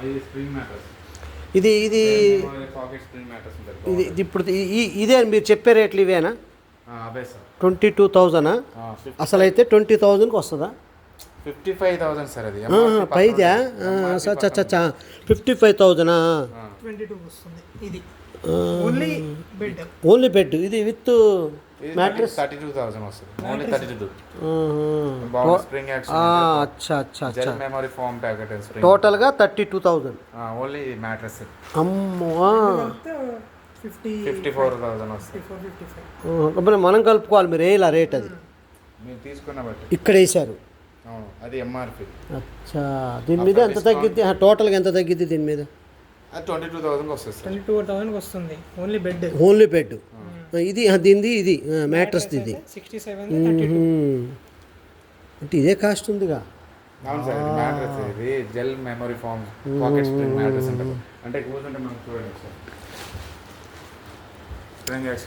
ఇది spring matters. ఇది ఇది పాకెట్ స్ప్రింగ్ మ్యాటర్స్ ఉంటుంది. ఇది ఇప్పుడు ఇదే మీరు చెప్పే రేట్లు ఇవేనా? అవే సార్. 22,000 అసలు అయితే 20,000కి వస్తుందా? 55,000 సార్ అది. పైదా? 55,000 22 వస్తుంది ఇది. ఓన్లీ బెడ్ ఇది విత్ మ్యాట్రెస్ 32,000 వస్తుంది. ఓన్లీ 32. Spring action. అచ్చా అచ్చా అచ్చా. Gel memory foam packet spring. టోటల్గా 32,000. Only mattress. అమ్మో. 54,000 వస్తుంది. మనం కలుపుకోవాలి మీరు వేయాల రేట్ అది మీరు తీసుకున్న బట్టి ఇక్కడ వేసారు. అది ఎంఆర్పి. అచ్చా దీని మీద ఎంత తగ్గిద్ది? టోటల్గా ఎంత తగ్గిద్ది దీని మీద? అది 22,000 వస్తుంది సార్. 22,000 వస్తుంది ఓన్లీ బెడ్. Only bed. ఇది దీనిది ఇది మ్యాట్రస్ ఇది 67. అంటే ఇదే కాస్ట్ ఉందిగా. అవును సార్. ఇది మ్యాట్రస్. ఇది gel memory foam pocket spring mattress ఉంటుంది. అంటే కూర్చుంటే మనం చూడండి సార్.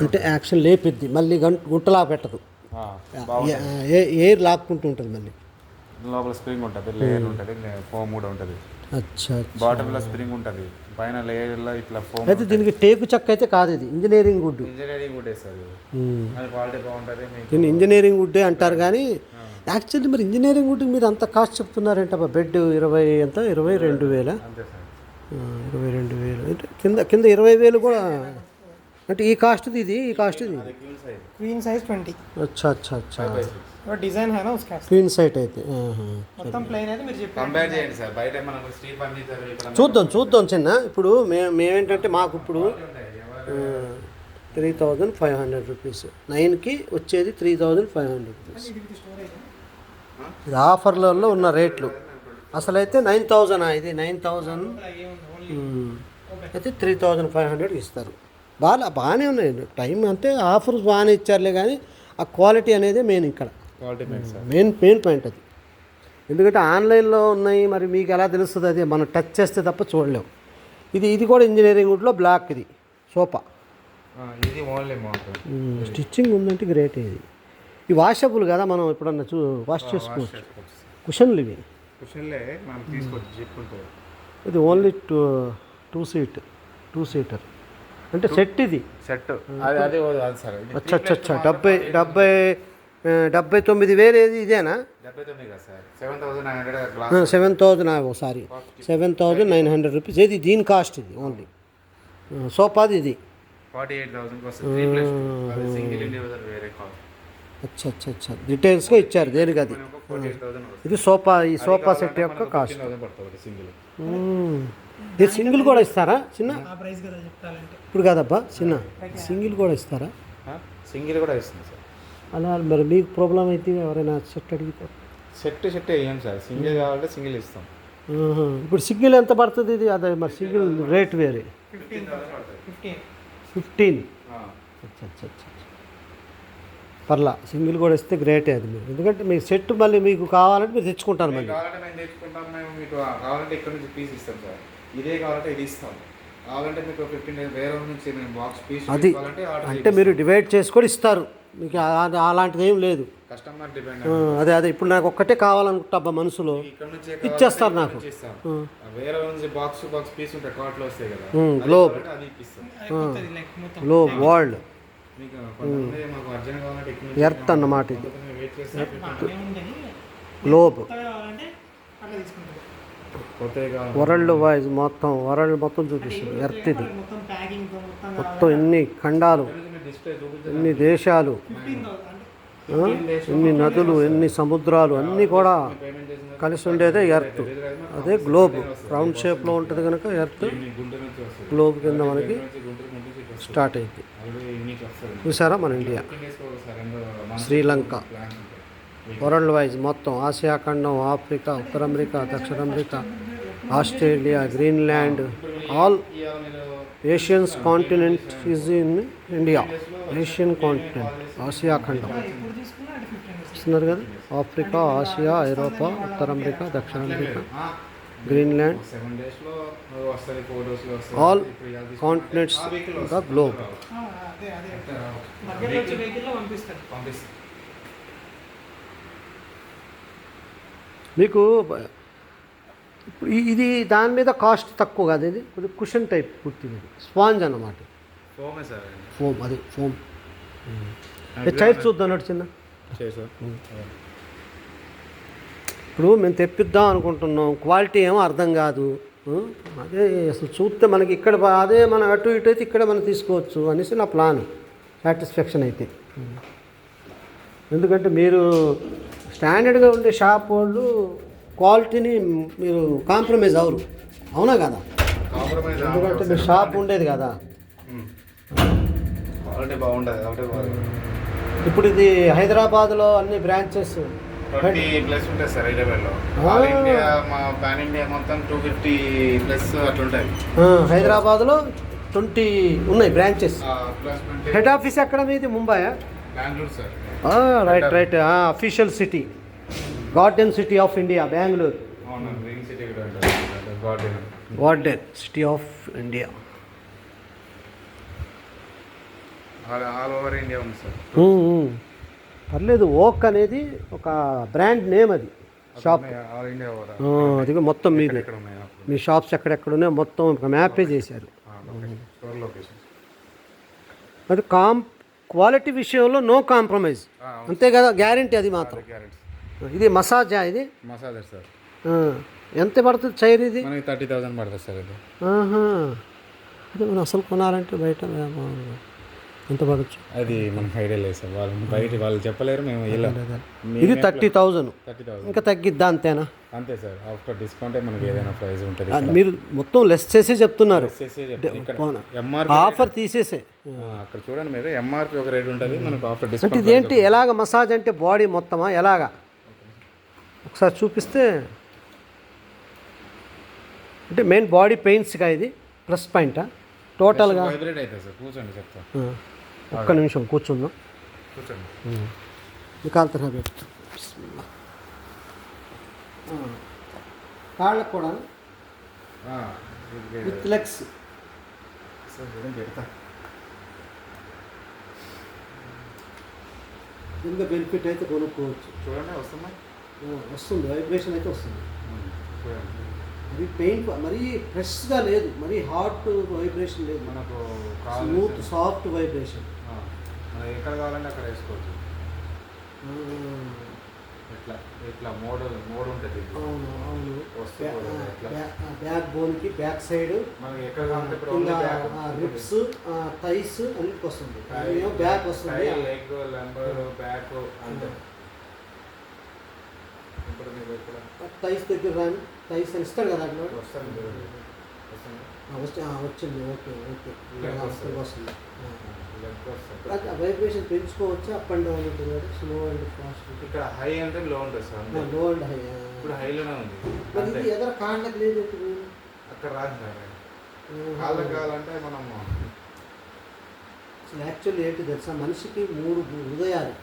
అంటే యాక్షన్ లేపిద్ది మళ్ళీ గుంటలా పెట్టదు. ఎయిర్ లాక్కుంటూ ఉంటుంది మళ్ళీ. లోపల స్ప్రింగ్ ఉంటుంది, లేయర్ ఉంటుంది, ఫోమ్ కూడా ఉంటుంది. అచ్చా. బాటంలో స్ప్రింగ్ ఉంటుంది, పైన లేయర్లో ఇట్లా ఫోమ్. అయితే దీనికి టేకు చెక్క అయితే కాదు, ఇది engineering wood. Engineering wood sir. అది క్వాలిటీ బాగుంటుంది. దీన్ని ఇంజనీరింగ్ వుడ్డే అంటారు. కానీ యాక్చువల్లీ మరి ఇంజనీరింగ్ వుడ్ మీరు అంత కాస్ట్ చెప్తున్నారంటే బెడ్ 22,000. అంతే సార్. 22,000 అంటే కింద 20,000 కూడా. అంటే ఈ కాస్ట్ ఇది, ఈ కాస్ట్ ఇది क्वीन साइज 20. अच्छा अच्छा अच्छा. और डिजाइन है ना उसका. क्वीन साइट అయితే మొత్తం ప్లెయిన్ అయితే మీరు చెప్పారు. కంపేర్ చేయండి సార్. బయట మనకు స్టీల్ ఫర్నిచర్ ఇక్కడ చూద్దాం చిన్న. ఇప్పుడు మేమేంటంటే మాకు ఇప్పుడు 3,500 రూపీస్ 9కి వచ్చేది 3,500 రూపీస్. ఇది ఆఫర్లలో ఉన్న రేట్లు. అసలైతే 9,000. ఇది 9,000 అయితే 3,500 ఇస్తారు. బాగానే ఉన్నాయి. టైం అంటే ఆఫర్స్ బాగానే ఇచ్చారులే, కానీ ఆ క్వాలిటీ అనేది మెయిన్ ఇక్కడ. మెయిన్ పాయింట్ అది. ఎందుకంటే ఆన్లైన్లో ఉన్నాయి, మరి మీకు ఎలా తెలుస్తుంది? అది మనం టచ్ చేస్తే తప్ప చూడలేము. ఇది కూడా ఇంజనీరింగ్ వుడ్లో బ్లాక్. ఇది సోఫా. ఇది ఓన్లీ స్టిచ్చింగ్ ఉందంటే గ్రేట్. ఇది వాషబుల్ కదా, మనం ఎప్పుడన్నా వాష్ చేసుకోవచ్చు. కుషన్లు ఇవి. ఇది ఓన్లీ టూ సీటర్ అంటే సెట్. ఇది సెట్. అచ్చా అచ్చా అచ్చా. 79,000 ఏది ఇదేనా? 7,000 సారీ 7,900 రూపీస్. ఏది దీని కాస్ట్? ఇది ఓన్లీ సోఫాది. ఇది 48,000. అచ్చా అచ్చా అచ్చా. డీటెయిల్స్గా ఇచ్చారు దేనికి అది. ఇది సోఫా. ఈ సోఫా సెట్ యొక్క కాస్ట్. ఇది సింగిల్ కూడా ఇస్తారా చిన్న? ఇప్పుడు కాదబ్బా చిన్న, సింగిల్ కూడా ఇస్తారా? సింగిల్ కూడా ఇస్తుంది సార్. అలా మరి మీకు ప్రాబ్లం అయితే ఎవరైనా సెట్ అడిగితే సెట్ వేయం సార్. సింగిల్ కావాలంటే సింగిల్ ఇస్తాం. ఇప్పుడు సింగిల్ ఎంత పడుతుంది? ఇది అదే మరి సింగిల్ రేట్ వేరే. 15. అచ్చా అచ్చా అచ్చా. పర్లా సింగిల్ కూడా ఇస్తే గ్రేటే అది. మీరు ఎందుకంటే మీ సెట్ మళ్ళీ మీకు కావాలంటే మీరు తెచ్చుకుంటారు. మళ్ళీ కావాలంటే మేము తెచ్చుకుంటాం. మేము మీకు కావాలంటే ఇక్కడ నుంచి పీస్ ఇస్తాం సార్. ఇదే కావాలంటే ఇది ఇస్తాం. కావాలంటే మీకు 15 వేరే నుంచి మేము బాక్స్ పీస్ అది అంటే మీరు డివైడ్ చేసుకొని ఇస్తారు. మీకు అలాంటిది ఏం లేదు. Customer depend. అదే ఇప్పుడు నాకు ఒక్కటే కావాలనుకుంటా అబ్బా మనసులో, ఇచ్చేస్తారు నాకు. వేరే నుంచి బాక్స్ పీస్ ఉంటాయి, కార్ట్లో వస్తాయి కదా. గ్లోబ్, అది ఇప్పిస్తాం. గ్లోబ్ వరల్డ్ మీకు మాకు అర్జెంట్ కావాలంటే ఎర్త్ అన్నమాట. ఇది గ్లోబ్ వరల్డ్ వైజ్ వరల్డ్ మొత్తం చూపిస్తుంది. ఎర్త్ ఇది మొత్తం ఎన్ని ఖండాలు, ఎన్ని దేశాలు, ఎన్ని నదులు, ఎన్ని సముద్రాలు అన్నీ కూడా కలిసి ఉండేదే ఎర్త్. అదే గ్లోబ్. రౌండ్ షేప్లో ఉంటుంది కనుక ఎర్త్ గ్లోబ్ కింద మనకి స్టార్ట్ అయింది. చూసారా మన ఇండియా, శ్రీలంక, వరల్డ్ వైజ్ మొత్తం ఆసియా ఖండం, ఆఫ్రికా, ఉత్తర అమెరికా, దక్షిణ America, Australia, Greenland, all Asians continent is in India. Asian continent, Asia ఖండం చూస్తున్నారు కదా. ఆఫ్రికా, ఆసియా, ఐరోపా, ఉత్తర అమెరికా, దక్షిణ America, Greenland, all continents the globe. మీకు ఇప్పుడు ఇది దాని మీద కాస్ట్ తక్కువ కాదు, ఇది కొద్దిగా కుషన్ టైప్ పూర్తిగా, ఇది స్పాంజ్ అన్నమాట, ఫోమే సార్ ఫోమ్, అది ఫోమ్. చైర్ చూద్దాం అన్నట్టు చిన్న. సార్ ఇప్పుడు మేము తెప్పిద్దాం అనుకుంటున్నాం, క్వాలిటీ ఏమో అర్థం కాదు. అదే అసలు చూస్తే మనకి ఇక్కడ అదే మనం అటు ఇటు అయితే ఇక్కడ మనం తీసుకోవచ్చు అనేసి నా ప్లాన్. సాటిస్ఫాక్షన్ అయితే, ఎందుకంటే మీరు స్టాండర్డ్గా ఉండే షాప్ వాళ్ళు క్వాలిటీని మీరు కాంప్రమైజ్ అవరు, అవునా కదా? కాంప్రమైజ్ ఎందుకంటే మీ షాప్ ఉండేది కదా. క్వాలిటీ బాగుండదు కాబట్టి. ఇప్పుడు ఇది హైదరాబాద్లో అన్ని బ్రాంచెస్ 20+ ఉంటుంది సార్ హైదరాబాద్లో. ఆల్ ఇండియా మా పాన్ ఇండియా మొత్తం 250+ అట్లుంటాయి. హైదరాబాద్లో 20 ఉన్నాయి బ్రాంచెస్. ప్లస్ హెడ్ ఆఫీస్ ఎక్కడ మీది? ముంబయా? Bengaluru sir. Right right, official city, garden city of India Bengaluru. అవును, గ్రీన్ సిటీ కూడా ఉంటుంది, garden. Garden city of India. All over India ఉంది సార్. పర్లేదు, ఓక్ అనేది ఒక బ్రాండ్ నేమ్, అది షాప్. All India over. అది మొత్తం మీది, ఇక్కడ ఉన్నాయి మీ షాప్స్ ఎక్కడెక్కడ ఉన్నాయో మొత్తం ఒక మ్యాపే చేశారు. Store location. అది క్వాలిటీ విషయంలో నో కాంప్రమైజ్, అంతే కదా, గ్యారంటీ అది మాత్రం. ఇది మసాజా, ఇది మసాజర్ సార్. ఎంత పడుతుంది చైర్ ఇది? మనకి 30,000 పడుతుంది సార్ ఇది. అదే మనం అసలు కొనాలంటే బయట ఎంత పడవచ్చు? అది మనకు ఐడియా లేదు సార్, వాళ్ళు బయట వాళ్ళు చెప్పలేరు, మేము ఇది 30,000. 30,000 ఇంకా తగ్గిద్దా? అంతేనా? అంతే సార్, ఆఫ్టర్ డిస్కౌంట్ మనకి ఏదైనా ప్రైస్ ఉంటుంది. మీరు మొత్తం లెస్ చేసే చెప్తున్నారు, ఎంఆర్పి ఆఫర్ తీసేసే. అక్కడ చూడండి మీరు, ఎంఆర్పి ఒక రేట్ ఉంటుంది, మనకు ఆఫ్టర్ అంటే డిస్కౌంట్. ఇదేంటి, ఎలాగ మసాజ్ అంటే బాడీ మొత్తమా ఎలాగా? ఒకసారి చూపిస్తే. అంటే మెయిన్ బాడీ పెయిన్స్గా ఇది ప్లస్ పాయింటా టోటల్గా? వైబ్రేట్ అవుతుంది సార్, కూర్చోండి చెప్తా. ఒక్క నిమిషం కూర్చుందాం. కూర్చోండి. నికాల్తరా పెట్టు. కాళ్ళకు కూడా విత్ లెగ్స్. సార్ చూడండి చెప్తా. ఇంకా బెనిఫిట్ అయితే కొనుక్కోవచ్చు. చూడండి వస్తుందా? వస్తుంది, వైబ్రేషన్ అయితే వస్తుంది. చూడండి, అది పెయిన్ మరీ ఫ్రెష్గా లేదు, మరీ హాట్ వైబ్రేషన్ లేదు, మనకు స్మూత్ సాఫ్ట్ వైబ్రేషన్. మనం ఎక్కడ కావాలంటే అక్కడ వేసుకోవచ్చు. ఇట్లా ఇట్లా మోడ్ ఉంటుంది. అవును అవును. వస్తుంది బ్యాక్ బోన్కి బ్యాక్ సైడ్, మనకి ఎక్కడ కావాలంటే రిప్స్, థైస్ అన్నిటికి వస్తుంది. బ్యాక్ వస్తుంది, లెగ్, లంబర్, బ్యాక్ అంటే. ఇప్పుడు మీరు ఎక్కడ థైస్ దగ్గర రాని, థైస్ అని ఇస్తాడు కదా అట్లా. వస్తుంది. వచ్చింది. ఓకే ఓకే, వస్తుంది. వస్తుంది. వైబ్రేషన్ పెంచుకోవచ్చు, అప్ అండ్ డౌన్ ఉంటుంది కదా, స్లో అండ్ ఫాస్ట్. ఇక్కడ హై అంటే లో ఉంటుంది సార్. లో అండ్ హై. ఇప్పుడు హైలోనే ఉంది. మరి ఇది ఎదర కాళ్ళకి లేదు ఇప్పుడు. అక్కడ రాదు సార్. కాళ్ళకి కావాలంటే మనం అసలు యాక్చువల్లీ ఏంటి తెలుసా, మనిషికి 3 హృదయాలు.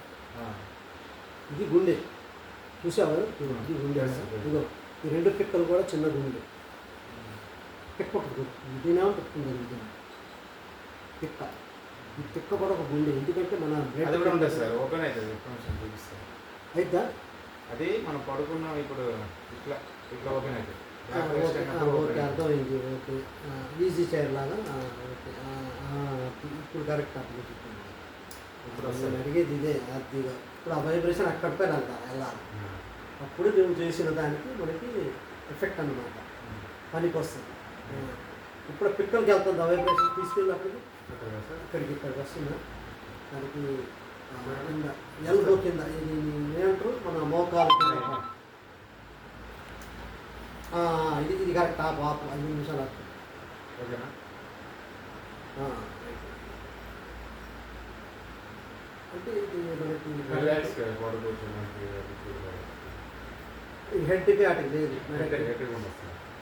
ఇది గుండె, చూసావా? ఇది గుండె. ఇదిగో ఈ 2 పిక్కలు కూడా చిన్న గుండె. పిక్క ఒకటి ఇదేనా ఉంటుంది, పిక్క. ఈ పిక్క కూడా ఒక గుండె, ఎందుకంటే మన అది కూడా ఉంటుంది సార్, ఓపెన్ అవుతుంది. చూపిస్తాను అయితే అది మనం పడుకున్నాం ఇప్పుడు, ఇట్లా ఇట్లా ఓపెన్ అవుతుంది. ఓకే, అర్థమైంది. ఓకే, ఈజీ చైర్ లాగా. ఓకే, ఇప్పుడు కరెక్ట్ అర్థమవుతుంది. ఇప్పుడు నేను అడిగేది ఇదే, అదిగా ఇప్పుడు ఆ వైబ్రేషన్ అక్కడిపై ఎలా అప్పుడు మేము చేసిన దానికి మనకి ఎఫెక్ట్ అన్నమాట, పనికి వస్తుంది. ఇప్పుడు పిక్కలకి వెళ్తుంది ఆ వైబ్రేషన్, తీసుకెళ్ళినప్పుడు ఇక్కడికి వస్తుందా దానికి కింద ఎల్బో కింద, ఇది ఏమంటారు మన మోకాలు కింద. ఇది కరెక్ట్. టాప్ 5 నిమిషాలు. ఓకేనా? అంటే ఇది మనకి హెడ్కి అటు లేదు,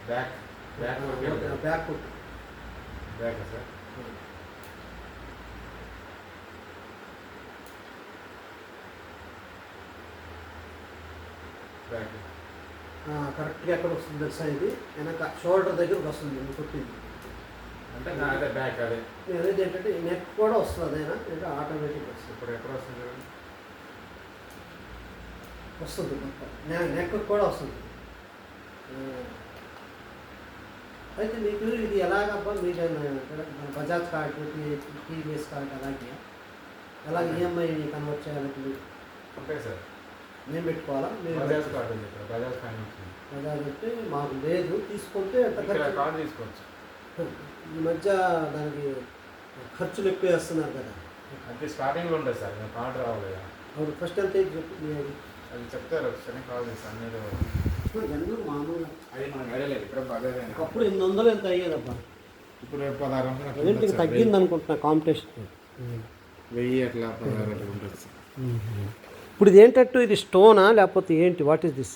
back back back back sir. Back కరెక్ట్గా ఎక్కడ వస్తుంది తెలుసా, ఇది వెనక షోల్డర్ దగ్గరకు వస్తుంది కొట్టింది అంటే అదే బ్యాక్. అదే నేను అనేది ఏంటంటే నెక్ కూడా వస్తుంది, అదేనా అంటే ఆటోమేటిక్ వస్తుంది. ఇప్పుడు ఎక్కడ వస్తుంది? వస్తుంది మొత్తం నెక్ కూడా వస్తుంది. అయితే మీకు ఇది ఎలాగబ్బా మీకు మన బజాజ్ కార్డు టీవీఎస్ కార్డు అలాగే అలాగే ఈఎంఐ కన్వర్ట్ చేయాలంటే మీరు ఉంటాయి సార్. మేము పెట్టుకోవాలా మీరు బజాజ్ కార్డు ఉంది ఇక్కడ, బజాజ్ ఫైనాన్స్ ఉంది. బజాజ్ అంటే మాకు లేదు, తీసుకుంటే ఎంత ఇక్కడ ఖర్చు కార్డు తీసుకోవచ్చు. ఈ మధ్య దానికి ఖర్చులు ఎక్కువ వేస్తున్నారు కదా. అంటే స్టార్టింగ్లో ఉంటుంది సార్, మేము కార్డు రావాలి కదా. అవును, ఫస్ట్ ఎంత చెప్పి అది చెప్తారు ఒకసారి కాల్ చేస్తాను. మీరు జనరల్ మామూలుగా అది మనకు ఐడియా లేదు. ఇక్కడ బజాజ్ అయినా ఒకప్పుడు 800 ఎంత అయ్యేదబ్బా, ఇప్పుడు 1600 ఏంటి ఇది తగ్గింది అనుకుంటున్నా కాంపిటీషన్. 1000 అట్లా 1600 అట్లా ఉంటుంది సార్. ఇప్పుడు ఇది ఏంటంటే ఇది స్టోనా లేకపోతే ఏంటి, వాట్ ఈస్ దిస్?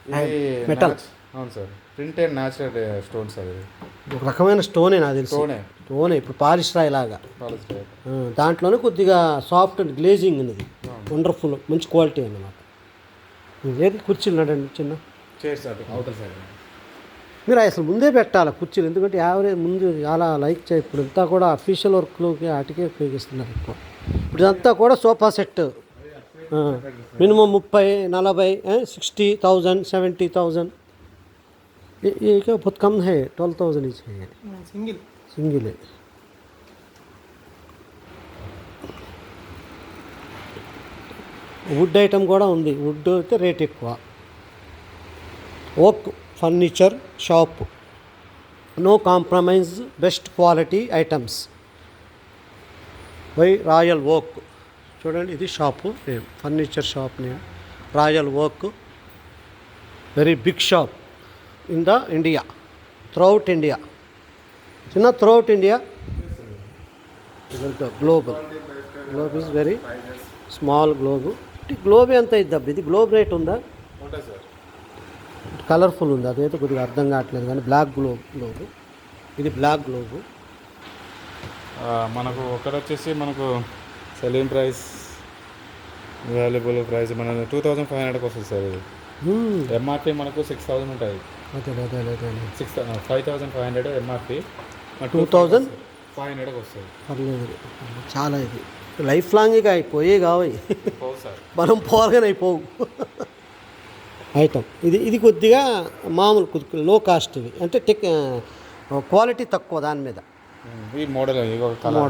ఇది మెటల్. అవును sir, printed natural stone sir. ఇది ఒక రకమైన స్టోనే నాకు తెలిసి. స్టోనే ఇప్పుడు పాలిష్ రాయి లాగా. దాంట్లోనే కొద్దిగా సాఫ్ట్ అండ్ గ్లేజింగ్ అనేది వండర్ఫుల్, మంచి క్వాలిటీ అన్నమాట. ఏది కుర్చీలు నడండి చిన్న చేస్తారు అవుతుంది సార్. మీరు అసలు ముందే పెట్టాలి కుర్చీలు, ఎందుకంటే యావరేజ్ ముందు చాలా లైక్ చేయ. ఇప్పుడు అంతా కూడా అఫీషియల్ వర్క్లోకి వాటికే ఉపయోగిస్తున్నారు ఎక్కువ. ఇప్పుడు ఇదంతా కూడా సోఫా సెట్ మినిమం 30, 40, 60,000, 70,000. ये क्या बहुत कम है, 12,000 ही है सिंगल है. వుడ్ ఐటమ్ కూడా ఉంది, వుడ్ అయితే రేట్ ఎక్కువ. Oak furniture shop, no compromise, best quality items by Royal Oak. చూడండి ఇది shop name, furniture shop name Royal Oak. Very big shop in the India, throughout India. చిన్న throughout India. Global, globe is very small globe. Globe ఎంత ఇద్దాం, ఇది globe rate ఉందా? ఉంటుంది sir. Colourful ఉంది, అదైతే కొద్దిగా అర్థం కావట్లేదు కానీ బ్లాక్ గ్లోబ్. ఇది బ్లాక్ గ్లోబ్. మనకు ఒకటి వచ్చేసి మనకు సెల్లింగ్ ప్రైస్, వాల్యుబుల్ ప్రైస్ మన 2500 వస్తుంది సార్. ఇది ఎంఆర్పి మనకు 6000 ఉంటుంది. అదే 5500 ఎంఆర్పి, 2500 వస్తుంది. పర్లేదు, చాలా ఇది లైఫ్ లాంగ్ ఇక అయిపోయే కావాలి. పోవు సార్, మనం పోగానే అయిపోవు ఐటమ్. ఇది కొద్దిగా మామూలు కొద్దిగా లో కాస్ట్, ఇవి అంటే క్వాలిటీ తక్కువ దాని మీద. ఈ మోడల్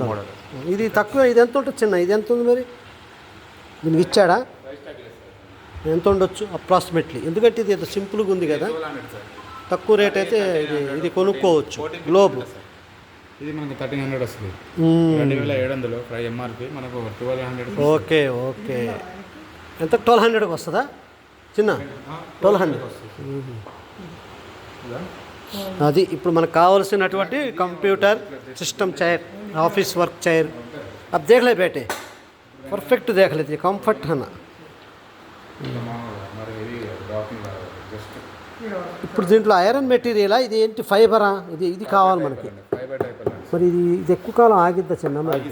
మోడల్ ఇది తక్కువ. ఇది ఎంత ఉంటుంది చిన్న, ఇది ఎంత ఉంది మరి దీనికి ఇచ్చాడా? ఎంత ఉండొచ్చు అప్రాక్సిమేట్లీ, ఎందుకంటే ఇది ఎంత సింపుల్గా ఉంది కదా. తక్కువ రేట్ అయితే ఇది కొనుక్కోవచ్చు. గ్లోబ్ ఇది మనకు 1300 వస్తుంది. 2700 ఫ్రై ఎంఆర్పి, మనకు 1200. ఓకే ఓకే, ఎంత 1200కి వస్తుందా చిన్న? 1200. అది ఇప్పుడు మనకు కావాల్సినటువంటి computer system chair, office work chair. अब देख ले बेटे, परफेक्ट देख लेते, कंफर्ट है ना. ఇప్పుడు దీంట్లో ఐరన్ మెటీరియలా, ఇది ఏంటి ఫైబరా? ఇది కావాలి మనకి. మరి ఇది ఎక్కువ కాలం ఆగిద్దా చిన్న? మరి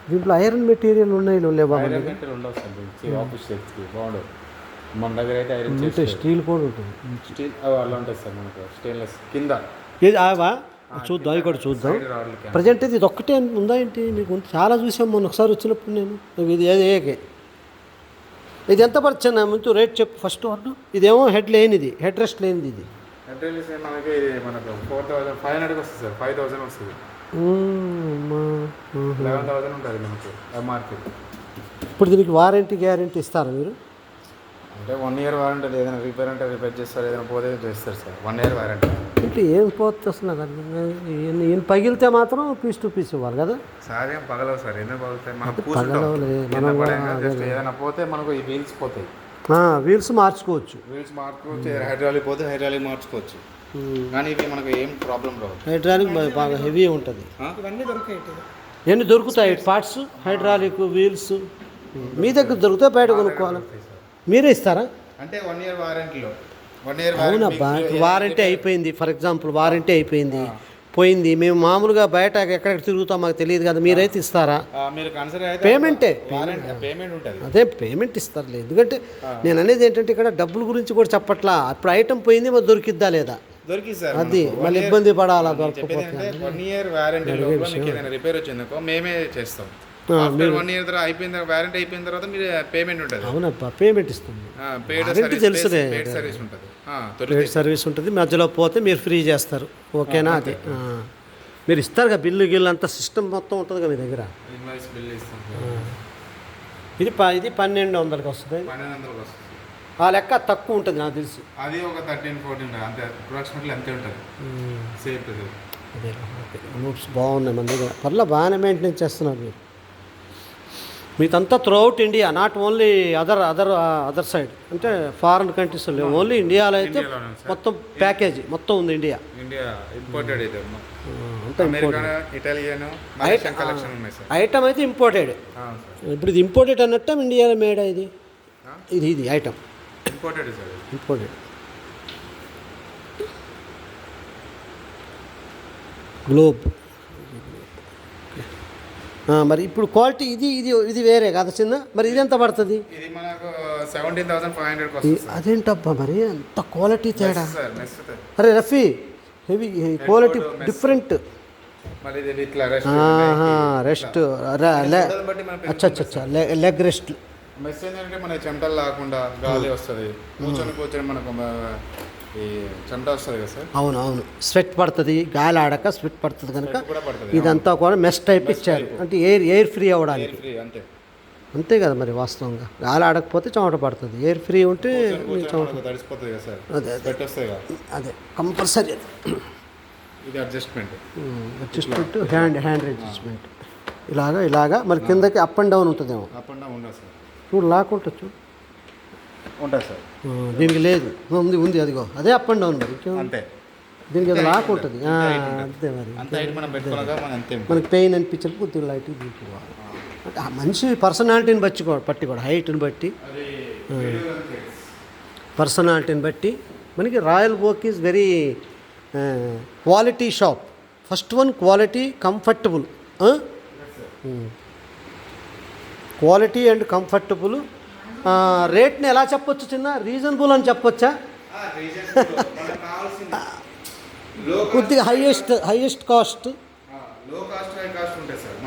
దీంట్లో ఐరన్ మెటీరియల్ ఉన్నాయి లేవా? మన దగ్గర అయితే ఐరన్ ఉంటే స్టీల్ కూడా ఉంటుంది. స్టీల్ అలా ఉంటుంది సార్ మనకు. స్టెయిన్లెస్ కింద ఏది ఆవా చూద్దాం, అవి కూడా చూద్దాం. ప్రజెంట్ ఇది ఒక్కటే ఉందా ఏంటి మీకు? చాలా చూసాం మొన్న ఒకసారి వచ్చినప్పుడు నేను. ఇది ఏకే ఇది ఎంత పడుతుంది ముందు రేట్ చెప్పు ఫస్ట్ వన్. ఇదేమో హెడ్ లేనిది, హెడ్ రెస్ట్ లేనిది. ఇది హెడ్ రెస్ట్ మనకి మనకు 4500 వస్తుంది సార్. 5000 వస్తుంది. 11,000 ఉంటుంది మనకు ఎంఆర్పి. ఇప్పుడు దీనికి వారంటీ గ్యారంటీ ఇస్తారా మీరు? అంటే 1 year వారంటీ. ఏదైనా రిపేర్ అంటే రిపేర్ చేస్తారు, ఏదైనా పోతే చేస్తారు సార్. 1 year warranty. అంటే ఏం పోతే అసలు ఈయన పగిలితే మాత్రం పీస్ టు పీస్ ఇవ్వాలి కదా. సహజంగా పగలవు సార్, ఎందుకు పగులుతాయి? మనం ఏదైనా పోతే మనకు ఈ వీల్స్ పోతాయి. వీల్స్ మార్చుకోవచ్చు. హైడ్రాలిక్ పోతే హైడ్రాలిక్ మార్చుకోవచ్చు. కానీ ఇవి మనకు ఏం ప్రాబ్లం రావు. హైడ్రాలిక్ బాగా హెవీ ఉంటుంది. ఎన్ని దొరుకుతాయి పార్ట్స్? హైడ్రాలిక్ వీల్స్ మీ దగ్గర దొరికితే బయట కొనుక్కోవాలి. మీరే ఇస్తారా? అంటే 1 year వారంటీలో. 1 year అవునబ్బా, వారంటీ అయిపోయింది. ఫర్ ఎగ్జాంపుల్ వారంటీ అయిపోయింది, పోయింది. మేము మామూలుగా బయట ఎక్కడెక్కడ తిరుగుతాం మాకు తెలియదు కదా, మీరైతే ఇస్తారా? మీరు కన్సిడర్ అయితే పేమెంటే, పేమెంట్ ఉంటుంది. అదే పేమెంట్ ఇస్తారులే. ఎందుకంటే నేను అనేది ఏంటంటే ఇక్కడ డబ్బుల గురించి కూడా చెప్పట్లా. ఇప్పుడు ఐటమ్ పోయింది, మరి దొరికిద్దా లేదా? దొరికింది సార్. అది మళ్ళీ ఇబ్బంది పడాలా దొరకకపోతే. 1 year వారంటీలో ఏదైనా రిపేర్ వచ్చిందనుకో మేమే చేస్తాం. 1 year తర్వాత అయిపోయిన వారంటీ అయిపోయిన తర్వాత మీరు పేమెంట్ ఉంటుంది. అవునబ్బా, పేమెంట్ ఇస్తుంది. పెయిడ్ తెలుసులే, సర్వీస్ ఉంటుంది. పెయిడ్ సర్వీస్ ఉంటుంది, మధ్యలో పోతే మీరు ఫ్రీ చేస్తారు. ఓకేనా? అది మీరు ఇస్తారు కదా బిల్లు గిల్లు అంతా సిస్టమ్ మొత్తం ఉంటుంది కదా మీ దగ్గర. ఇన్వాయిస్ బిల్ ఇస్తాం. ఇది 1200కి వస్తుంది. 1200 వస్తుంది. ఆ లెక్క తక్కువ ఉంటుంది నాకు తెలిసి. అది ఒక 13-14 అంతే, అప్రాక్సిమేట్లీ అంతే ఉంటుంది. సేమ్ ఉంటుంది. అదే ఓకే. లూప్స్ బాగున్నాయి మన దగ్గర, పర్లేదు బాగానే మెయింటెనెన్స్ చేస్తున్నారు మీరు. మీదంతా throughout India, not only other side, అంటే ఫారిన్ కంట్రీస్ లేవు, ఓన్లీ ఇండియాలో అయితే మొత్తం ప్యాకేజీ మొత్తం ఉంది ఇండియా. ఇండియా ఇంపోర్టెడ్ అయితే అంతా అమెరికా, ఇటాలియన్ కలెక్షన్ ఉన్నాయి సార్. ఐటమ్ అయితే ఇంపోర్టెడ్. ఇప్పుడు ఇది ఇంపోర్టెడ్ అన్నట్టు ఇండియాలో మేడ్ ఇది ఇది item imported sir. Imported globe. మరి ఇప్పుడు క్వాలిటీ ఇది ఇది ఇది వేరే కదా చిన్న, మరి ఇది ఎంత పడుతుంది? ఇది మనకు 17,500 వస్తుంది. అదేంటబ్బా మరి అంత క్వాలిటీ తేడా? సార్ అరే రఫీ, హెవీ క్వాలిటీ డిఫరెంట్. మరి ఇది ఇట్లా రెస్ట్ అచ్చా లెగ్ రెస్ట్. మెస్ ఏంటంటే మన చెమటలు లేకుండా గాలి వస్తుంది, కూర్చొని మనకు ఈ చెమట వస్తుంది కదా సార్. అవును స్వెట్ పడుతుంది, గాలి ఆడక స్వెట్ పడుతుంది కనుక కూడా పడుతుంది. ఇదంతా కూడా మెస్ టైప్ ఇచ్చారు, అంటే ఎయిర్ ఫ్రీ అవ్వడానికి. అంతే అంతే కదా మరి, వాస్తవంగా గాలి ఆడకపోతే చెమట పడుతుంది, ఎయిర్ ఫ్రీ ఉంటే చెమట తడిసిపోతుంది కదా సార్. అదే స్వెట్ వస్తుంది కదా, అదే కంపల్సరీ. ఇది అడ్జస్ట్మెంట్ హ్యాండ్ అడ్జస్ట్మెంట్ ఇలాగా మరి కిందకి అప్ అండ్ డౌన్ ఉంటుందేమో. అప్ అండ్ డౌన్ ఉండదు సార్. చూడు లాక్కుంటా చూడు, ఉంటుంది సార్. దీనికి లేదు, ఉంది అదిగో అదే అప్ అండ్ డౌన్ మరి. అంతే, దీనికి ఏదో లాక్ ఉంటుంది. అంతే మరి, మనం పెట్టుకోగా మనం అంతే. మనకి పెయిన్ అనిపించదు, కొద్దిగా లైట్ తీసుకోవాలి. అంటే ఆ మనిషి పర్సనాలిటీని బట్టి కూడా హైట్ని బట్టి, పర్సనాలిటీని బట్టి మనకి Royal Oak is very quality shop. First one quality, comfortable. Quality and comfortable. రేట్ని ఎలా చెప్పొచ్చు చిన్న, రీజనబుల్ అని చెప్పొచ్చా? కొద్దిగా హైయెస్ట్ కాస్ట్.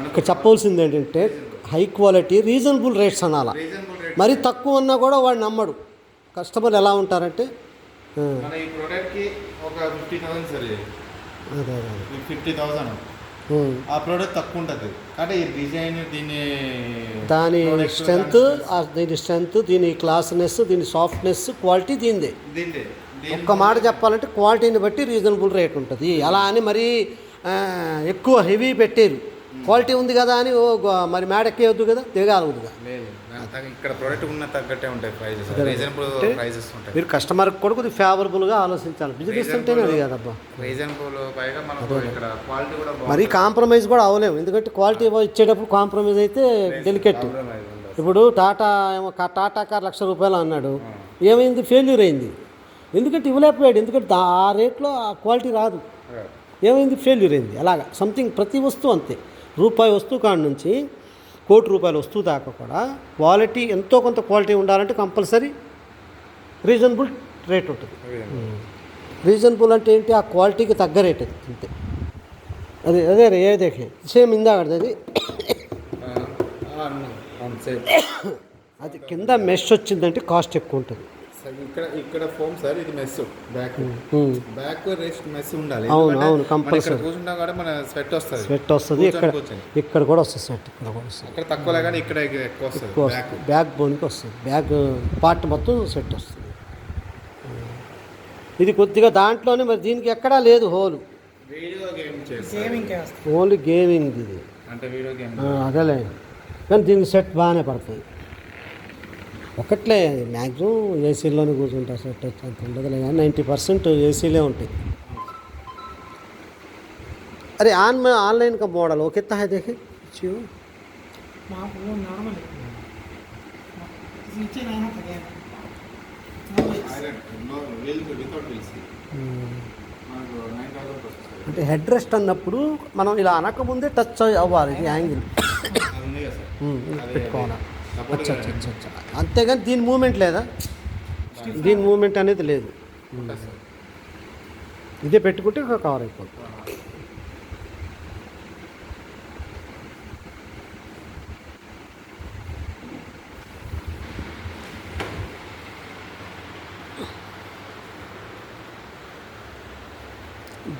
ఇక్కడ చెప్పవలసింది ఏంటంటే హై క్వాలిటీ, రీజనబుల్ రేట్స్ అనాలా. మరి తక్కువ ఉన్నా కూడా వాడు నమ్మడు. కస్టమర్లు ఎలా ఉంటారంటే ఈ ప్రోడక్ట్కి ఒక 50,000 సరే, అదే 50,000 ఆ ప్రోడక్ట్ తక్కువ ఉంటుంది. అంటే ఈ డిజైన్ దాని స్ట్రెంత్, దీని క్లాస్నెస్, దీని సాఫ్ట్నెస్, క్వాలిటీ దీనిదే. ఒక్క మాట చెప్పాలంటే క్వాలిటీని బట్టి రీజనబుల్ రేట్ ఉంటుంది. అలా అని మరీ ఎక్కువ హెవీ పెట్టారు, క్వాలిటీ ఉంది కదా అని మరి మేడ ఎక్కేయద్దు కదా, దిగాలవద్దుగా. ఇక్కడ ప్రోడక్ట్ ఉన్న తగ్గట్టే ఉంటాయి ప్రైజెస్, రీజనబుల్ ప్రైజెస్ ఉంటాయి. మీరు కస్టమర్కి కూడా కొద్దిగా ఫేవరబుల్గా ఆలోచించాలి. బిజినెస్ అంటేనే అది కదబ్బా, రీజనబుల్ పైగా మనకు ఇక్కడ క్వాలిటీ కూడా మరీ కాంప్రమైజ్ కూడా అవ్వలేము. ఎందుకంటే క్వాలిటీ ఇచ్చేటప్పుడు కాంప్రమైజ్ అయితే డెలికేట్. ఇప్పుడు టాటా కార్ ₹1,00,000 అన్నాడు, ఏమైంది? ఫెయిల్యూర్ అయింది. ఎందుకంటే ఇవ్వలేకపోయాడు, ఎందుకంటే ఆ రేట్లో ఆ క్వాలిటీ రాదు. ఏమైంది? ఫెయిల్యూర్ అయింది. అలాగా సంథింగ్ ప్రతి వస్తువు అంతే. రూపాయి వస్తువు కాడ నుంచి ₹1,00,00,000 వస్తువు దాకా కూడా క్వాలిటీ, ఎంతో కొంత క్వాలిటీ ఉండాలంటే కంపల్సరీ రీజనబుల్ రేట్ ఉంటుంది. రీజనబుల్ అంటే ఏంటి? ఆ క్వాలిటీకి తగ్గ రేట్ అది, అంతే. అదే ఏదే సేమ్ ఇందాకది అది. అది కింద మెష్ వచ్చిందంటే కాస్ట్ ఎక్కువ ఉంటుంది. ఇక్కడ ఫోమ్ సార్, ఇది మెస్ బ్యాక్ రెస్ట్ మెస్ ఉండాలి. అవును కంపల్సరీ. కూర్చుంటాం కూడా మన స్వెట్ వస్తుంది. ఇక్కడ కూడా వస్తుంది స్వెట్, ఇక్కడ కూడా వస్తుంది. ఇక్కడ తక్కువ కానీ ఇక్కడ ఎక్కువ వస్తుంది. బ్యాక్ బోన్కి వస్తుంది, బ్యాక్ పార్ట్ మొత్తం స్వెట్ వస్తుంది. ఇది కొద్దిగా దాంట్లోనే, మరి దీనికి ఎక్కడా లేదు హోలు. ఓన్లీ గేమింగ్ ఇది, అంటే వీడియో గేమ్ అదేలే. కానీ దీనికి సెట్ బాగానే పడుతుంది. ఒకట్లే మ్యాక్సిమం ఏసీలోనే కూర్చుంటారు, సెట్ వచ్చి అంత ఉండదులే, కానీ 90% ఏసీలే ఉంటాయి. अरे ऑनलाइन का मॉडल वो कितना है देखे वो नॉर्मल नीचे नहीं ना था అంటే హెడ్ రెస్ట్ అన్నప్పుడు మనం ఇలా అనకముందే టచ్ అవ్వాలి, ఇది యాంగిల్ పెట్టుకోవాలి. అచ్చా అచ్చా అచ్చా అచ్చా, అంతేగాని దీని మూమెంట్ లేదా? దీని మూమెంట్ అనేది లేదు, ఇదే పెట్టుకుంటే కవర్ అయిపోతుంది.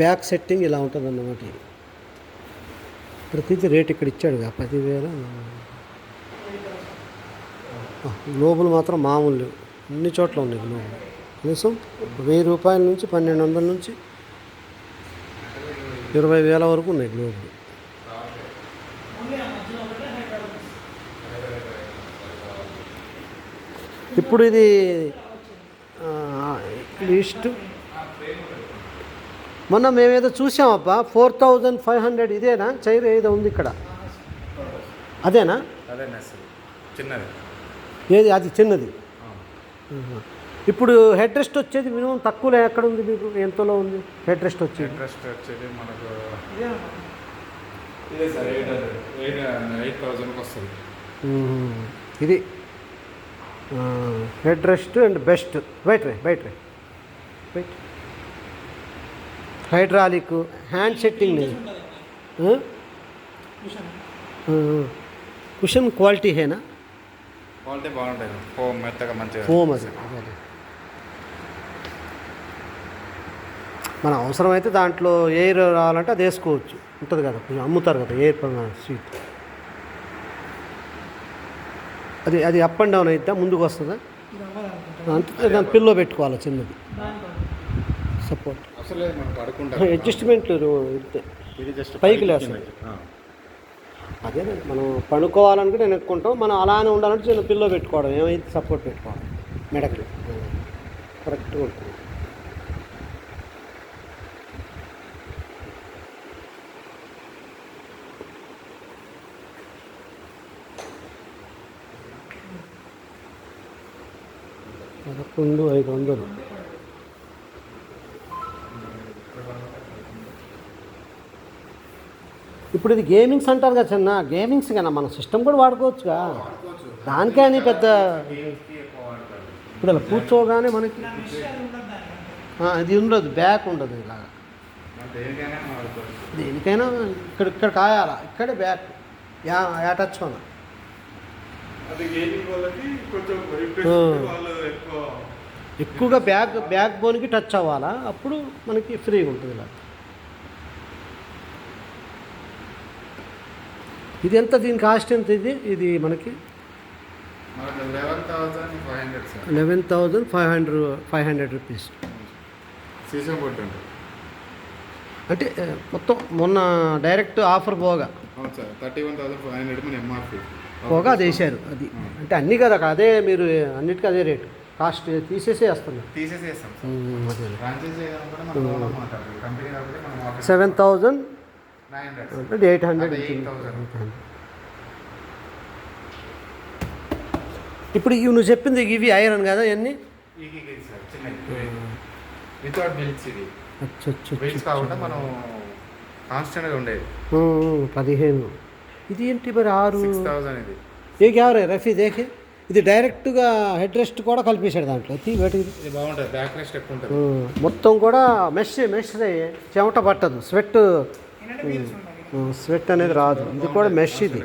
బ్యాక్ సెట్టింగ్ ఇలా ఉంటుంది అన్నమాట. ప్రతిదీ రేట్ ఇక్కడ ఇచ్చాడుగా 10,000. గ్లోబులు మాత్రం మామూలు లేవు, అన్ని చోట్ల ఉన్నాయి గ్లోబులు. కనీసం 1,000 రూపాయల నుంచి 1,200 నుంచి 20,000 వరకు ఉన్నాయి గ్లోబులు. ఇప్పుడు ఇది లిస్ట్ మొన్న మేమేదో చూసామబ్బా, 4,500. ఇదేనా చైర్ ఏదో ఉంది ఇక్కడ, అదేనా? అదే చిన్నది. ఏది అది చిన్నది? ఇప్పుడు హెడ్ రెస్ట్ వచ్చేది మినిమం తక్కువలో ఎక్కడ ఉంది మీకు? ఎంతలో ఉంది హెడ్ రెస్ట్ వచ్చేది? ఇంట్రెస్ట్ వచ్చేది మనకు ఇదే సార్ 8,000కి వస్తుంది. ఇది హెడ్ రెస్ట్ అండ్ బెస్ట్. బయట రైట్ హైడ్రాలిక్ హ్యాండ్ సెట్టింగ్ లేదు. కుషన్ క్వాలిటీ హేనా? క్వాలిటీ బాగుంటుంది, ఫోమ్ మెత్తగా మంచిగా. ఫోమ్ అది అదే. మన అవసరమైతే దాంట్లో ఎయిర్ రావాలంటే అది వేసుకోవచ్చు, ఉంటుంది కదా, కొంచెం అమ్ముతారు కదా ఎయిర్ సీట్. అది అప్ అండ్ డౌన్ అయితే ముందుకు వస్తుందా? అంతే, దాని పిల్లో పెట్టుకోవాలి చిన్నది సపోర్ట్. అసలు మనం పడుకుంటాం, అడ్జస్ట్మెంట్ ఇంతే, ఇది జస్ట్ పైకి లేస్తుంది. అదే మనం పడుకోవాలనుకుంటే నేను ఎక్కుంటాం, మనం అలానే ఉండాలంటే చిన్న పిల్లో పెట్టుకోవడం, ఏమైతే సపోర్ట్ పెట్టుకోవడం మెడకి కరెక్ట్గా ఉంటుంది. $11,500. ఇప్పుడు ఇది గేమింగ్స్ అంటారు కదా చిన్న, గేమింగ్స్ కన్నా మన సిస్టమ్ కూడా వాడుకోవచ్చుగా, దానికే అని పెద్ద. ఇప్పుడు అలా కూర్చోగానే మనకి ఇది ఉండదు, బ్యాక్ ఉండదు ఇలాగా, దేనికైనా ఇక్కడ కాయాలా, ఇక్కడే బ్యాక్ యా టచ్ అన్న. ఎక్కువగా బ్యాక్ బోన్కి టచ్ అవ్వాలా, అప్పుడు మనకి ఫ్రీగా ఉంటుంది ఇలా. ఇది ఎంత, దీని కాస్ట్ ఎంత? ఇది మనకి 11,500 రూపీస్. అంటే మొత్తం మొన్న డైరెక్ట్ ఆఫర్ పోగా 31,500 MRP పోగా అది వేసారు. అది అంటే అన్నీ కదా, అదే మీరు అన్నిటికీ అదే రేటు, కాస్ట్ తీసేసేస్తాను. 7,800. ఇప్పుడు ఇవి నువ్వు చెప్పింది ఇవి ఐరన్ కదా ఇవన్నీ? వితౌట్ బెల్ట్స్, ఇది బెల్ట్స్ కాకుండా మనం కాన్స్టెంట్గా ఉండేది. 15. ఇది ఏంటి మరి 6,000. ఇది ఏ క్యావరే రఫీ దేఖే, ఇది డైరెక్ట్గా హెడ్ రెస్ట్ కూడా కలిపేశాడు దాంట్లో. ఇది బాగుంటుంది, బ్యాక్ రెస్ట్ ఎక్కువ ఉంటుంది. మొత్తం కూడా మెష్ చెమట పట్టదు, స్వెట్ అనేది రాదు. ఇది కూడా మెష్, ఇది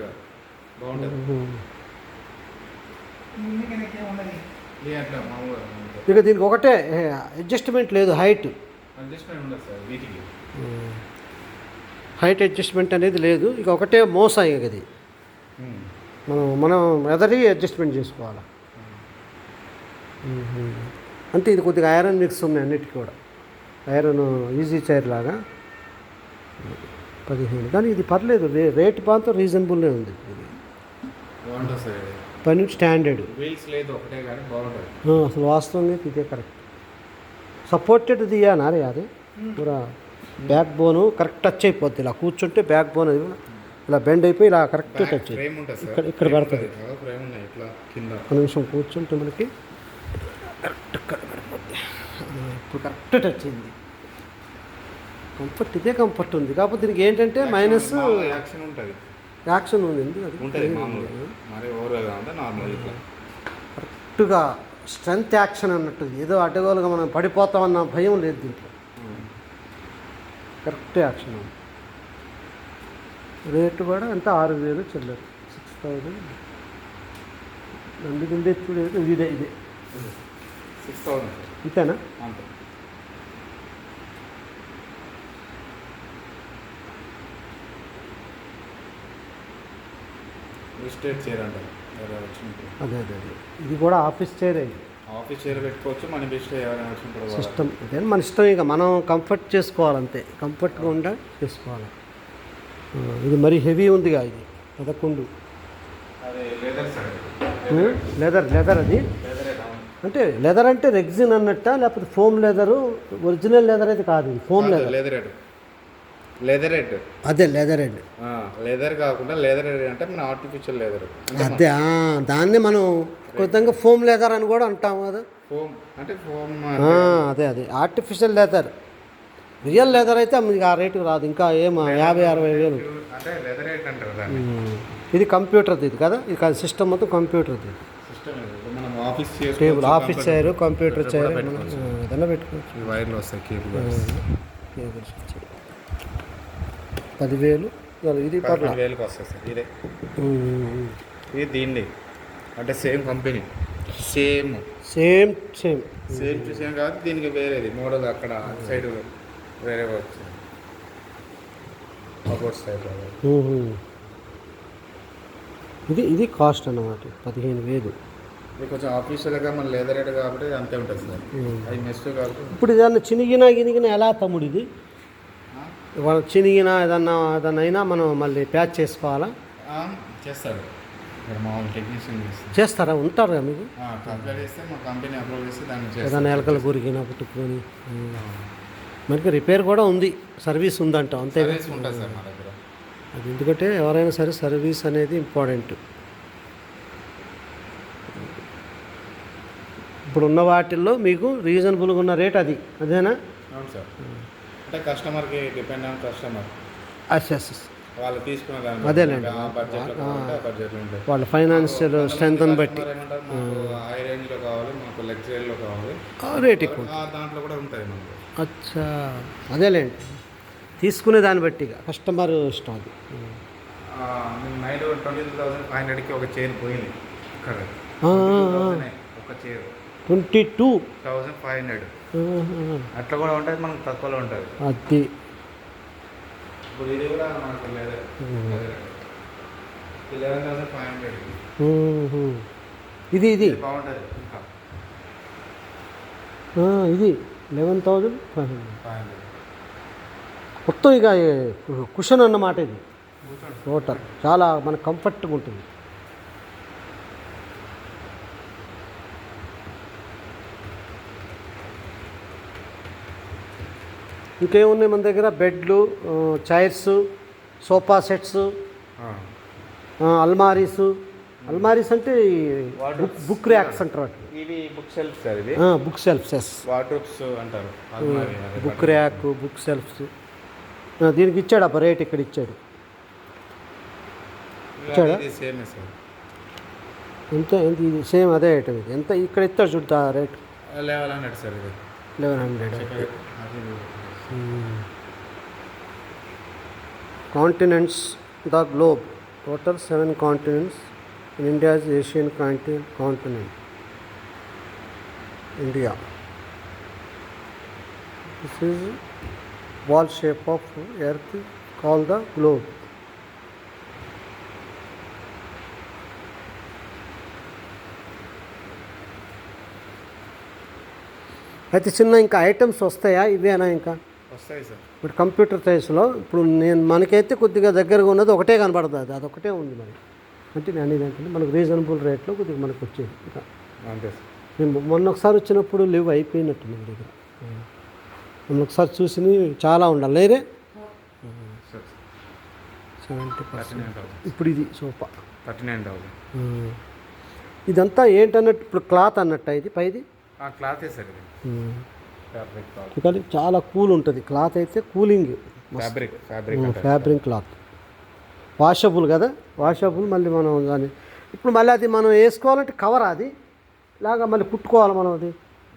ఇక దీనికి ఒకటే అడ్జస్ట్మెంట్ లేదు, హైట్ అడ్జస్ట్మెంట్ అనేది లేదు. ఇక ఒకటే మోస, ఇక ఇది మనం ఎదరి అడ్జస్ట్మెంట్ చేసుకోవాలి అంతే. ఇది కొద్దిగా ఐరన్ మిక్స్ ఉన్నాయి అన్నిటికీ కూడా, ఐరన్ ఈజీ చైర్ లాగా. 15, కానీ ఇది పర్లేదు, రేట్ మాత్రం రీజనబుల్నే ఉంది. ఇది పని స్టాండర్డ్, అసలు వాస్తవంగా ఇదే కరెక్ట్. సపోర్టెడ్ దియానా రే అదే పూరా, బ్యాక్ బోను కరెక్ట్ టచ్ అయిపోద్ది. ఇలా కూర్చుంటే బ్యాక్ బోన్ అది ఇలా బెండ్ అయిపోయి ఇలా కరెక్ట్ టచ్ అయ్యింది. ఇక్కడ పడుతుంది. ఒక నిమిషం కూర్చుంటే మనకి కరెక్ట్ ఇక్కడ పడిపోద్ది. ఇప్పుడు కరెక్ట్ టచ్ అయింది. కంఫర్ట్, ఇదే కంఫర్ట్ ఉంది. కాకపోతే దీనికి ఏంటంటే మైనస్ యాక్షన్ ఉంది. అది కరెక్ట్గా స్ట్రెంత్ యాక్షన్ అన్నట్టు, ఏదో అడ్డగోలుగా మనం పడిపోతామన్న భయం లేదు దీంట్లో, కరెక్ట్ యాక్షన్ ఉంది. రేటు కూడా అంతా 6,000 చిల్లర, 6,000. అందుకంటే ఇప్పుడు ఇదే 6,000 ఇంతేనా? విజిటేట్ చైర్ అంటారు ఎవరైనా వచ్చినప్పుడు. అదే అదే అదే ఇది కూడా ఆఫీస్ చైరే. ఆఫీస్ చైర్ పెట్టుకోవచ్చు, మన బెస్ట్ ఎవరైనా వచ్చినప్పుడు వాడాలి. సిస్టమ్ అదే మన ఇష్టం, ఇక మనం కంఫర్ట్ చేసుకోవాలి అంతే, కంఫర్ట్గా ఉండా చేసుకోవాలి. ఇది మరీ హెవీ ఉందిగా, ఇది పదకొండు. అదే లెదర్ సార్, లెదర్ లెదర్ అది లెదరే డౌన్. అంటే లెదర్ అంటే రెగ్జిన్ అన్నట్ట, లేకపోతే ఫోమ్ లెదరు? ఒరిజినల్ లెదర్ అయితే కాదు, ఇది ఫోమ్ లెదర్. లెదరెడ్, లెదరెడ్. అదే లెదరెడ్. లెదర్ కాకుండా లెదరెడ్ అంటే మన ఆర్టిఫిషియల్ లెదర్. అదే దాన్ని మనం కొద్దిగా ఫోమ్ లెదర్ అని కూడా అంటాం కదా. ఫోమ్ అంటే ఫోమ్. అదే అదే ఆర్టిఫిషియల్ లెదర్. రియల్ లెదర్ అయితే మీకు ఆ రేటుకి రాదు, ఇంకా ఏం 50-60 వేలు. అంటే లెదరెడ్ అంటారు దాన్ని. ఇది కంప్యూటర్ది ఇది కదా, ఇది కాదు సిస్టమ్ మొత్తం కంప్యూటర్ది. సిస్టమ్ మనం office table, office chair, computer chair ఏదైనా పెట్టుకోవచ్చు. ఈ వైర్లు వస్తాయి, కేబుల్. కేబుల్స్ వచ్చాయి. 10,000 ఇది పర్లా 10,000కి వస్తుంది సార్. ఇదే ఇది దీన్ని అంటే same company, same same same same to same కాదు, దీనికి వేరేది మోడల్ అక్కడ సైడ్ వేరే వచ్చింది ఆపోజిట్ సైడ్. ఇది కాస్ట్ అన్నమాట 15,000. ఇది కొంచెం ఆఫీషియల్గా మన లెదర్ రేట్ కాబట్టి అంతే ఉంటుంది సార్. అది మెస్ట్ కాబట్టి. ఇప్పుడు ఏదన్నా గినిగిన ఎలా తమ్ముడు ఇది? ఇవాళ ఏదన్నా అయినా మనం మళ్ళీ ప్యాచ్ చేసుకోవాలా? చేస్తాడు ఇక్కడ మామూలు టెక్నీషియన్ చేస్తారా? ఉంటారా మీకు? కంప్లీట్ చేస్తే మా కంపెనీ అప్రూవ్ చేస్తే దాన్ని ఏదైనా ఎలకలు గురికినా పుట్టుకొని మనకి రిపేర్ కూడా ఉంది, సర్వీస్ ఉందంట అంతే ఉంటుంది సార్ మా దగ్గర. అది ఎందుకంటే ఎవరైనా సరే సర్వీస్ అనేది ఇంపార్టెంట్. ఇప్పుడు ఉన్న వాటిల్లో మీకు రీజనబుల్గా ఉన్న రేట్ అదేనా? అవును సార్. అంటే కస్టమర్కి డిపెండ్ ఆన్ కస్టమర్. ఎస్ వాళ్ళు తీసుకున్న దాన్ని అదేలేండి, బడ్జెట్లో ఉంటుంది. వాళ్ళ ఫైనాన్షియల్ స్ట్రెంగ్త్ని బట్టి హై రేంజ్లో కావాలి, మాకు లగ్జరీలో కావాలి, రేట్ ఎక్కువ దాంట్లో కూడా ఉంటుంది మనకు. అచ్చా అదేలేండి, తీసుకునే దాన్ని బట్టి కస్టమర్ ఇష్టం. అది నైట్ 22,500కి ఒక చైర్ పోయింది ఇక్కడ. ఒక చైర్ 22,500 అట్లా కూడా ఉంటుంది, మనకు తక్కువలో ఉంటుంది. అది ఇప్పుడు ఇది కూడా మనకు 11,500. ఇది బాగుంటుంది. ఇది 11,500 మొత్తం. ఇక కుషన్ అన్నమాట ఇది టోటల్, చాలా మనకు కంఫర్ట్గా ఉంటుంది. ఇంకేమున్నాయి మన దగ్గర? బెడ్లు, చైర్స్, సోఫా సెట్స్, అల్మారీస్ అంటే బుక్ ర్యాక్స్ అంటారు. ఇవి బుక్ షెల్ఫ్ సార్. ఇది బుక్ షెల్ఫ్స్, ఎస్, వార్డ్రోబ్స్ అంటారు. Book rack, book shelves. దీనికి ఇచ్చాడు అబ్బా రేట్, ఇక్కడ ఇచ్చాడు. ఇచ్చాడా? సేమే సార్. ఎంత ఇది సేమ్ అదే ఐటమ్. ఇది ఎంత ఇక్కడ ఇస్తాడు చూద్దా రేట్? 1100 సార్. ఇది 1100. Continents, the globe, total 7 continents. In India's Asian continent, India. This is ball shape of earth called the globe. అయితే చిన్న ఇంకా ఐటమ్స్ వస్తాయా? ఇవేనా ఇంకా వస్తాయి సార్. ఇప్పుడు కంప్యూటర్ సైన్స్లో ఇప్పుడు మనకైతే కొద్దిగా దగ్గరగా ఉన్నది ఒకటే కనబడుతుంది, అది ఒకటే ఉంది మరి. అంటే నేను అనేది ఏంటంటే మనకు రీజనబుల్ రేట్లో కొద్దిగా మనకు వచ్చేది. ఇంకా అంతే సార్. మేము మొన్న ఒకసారి వచ్చినప్పుడు లేవు, అయిపోయినట్టు మన దగ్గర. మొన్న ఒకసారి చూసి చాలా ఉండాలి లేరే. 70%. ఇప్పుడు ఇది సోఫా 39,000. ఇదంతా ఏంటన్నట్టు ఇప్పుడు క్లాత్ అన్నట్టు ఇది పైది క్లాతే సార్. ఇది కానీ చాలా కూల్ ఉంటుంది క్లాత్ అయితే, కూలింగ్. ఫ్యాబ్రిక్ క్లాత్ వాషబుల్ కదా, వాషబుల్. మళ్ళీ మనం దాన్ని ఇప్పుడు మళ్ళీ అది మనం వేసుకోవాలంటే కవర్ అది లాగా మళ్ళీ కుట్టుకోవాలి మనం. అది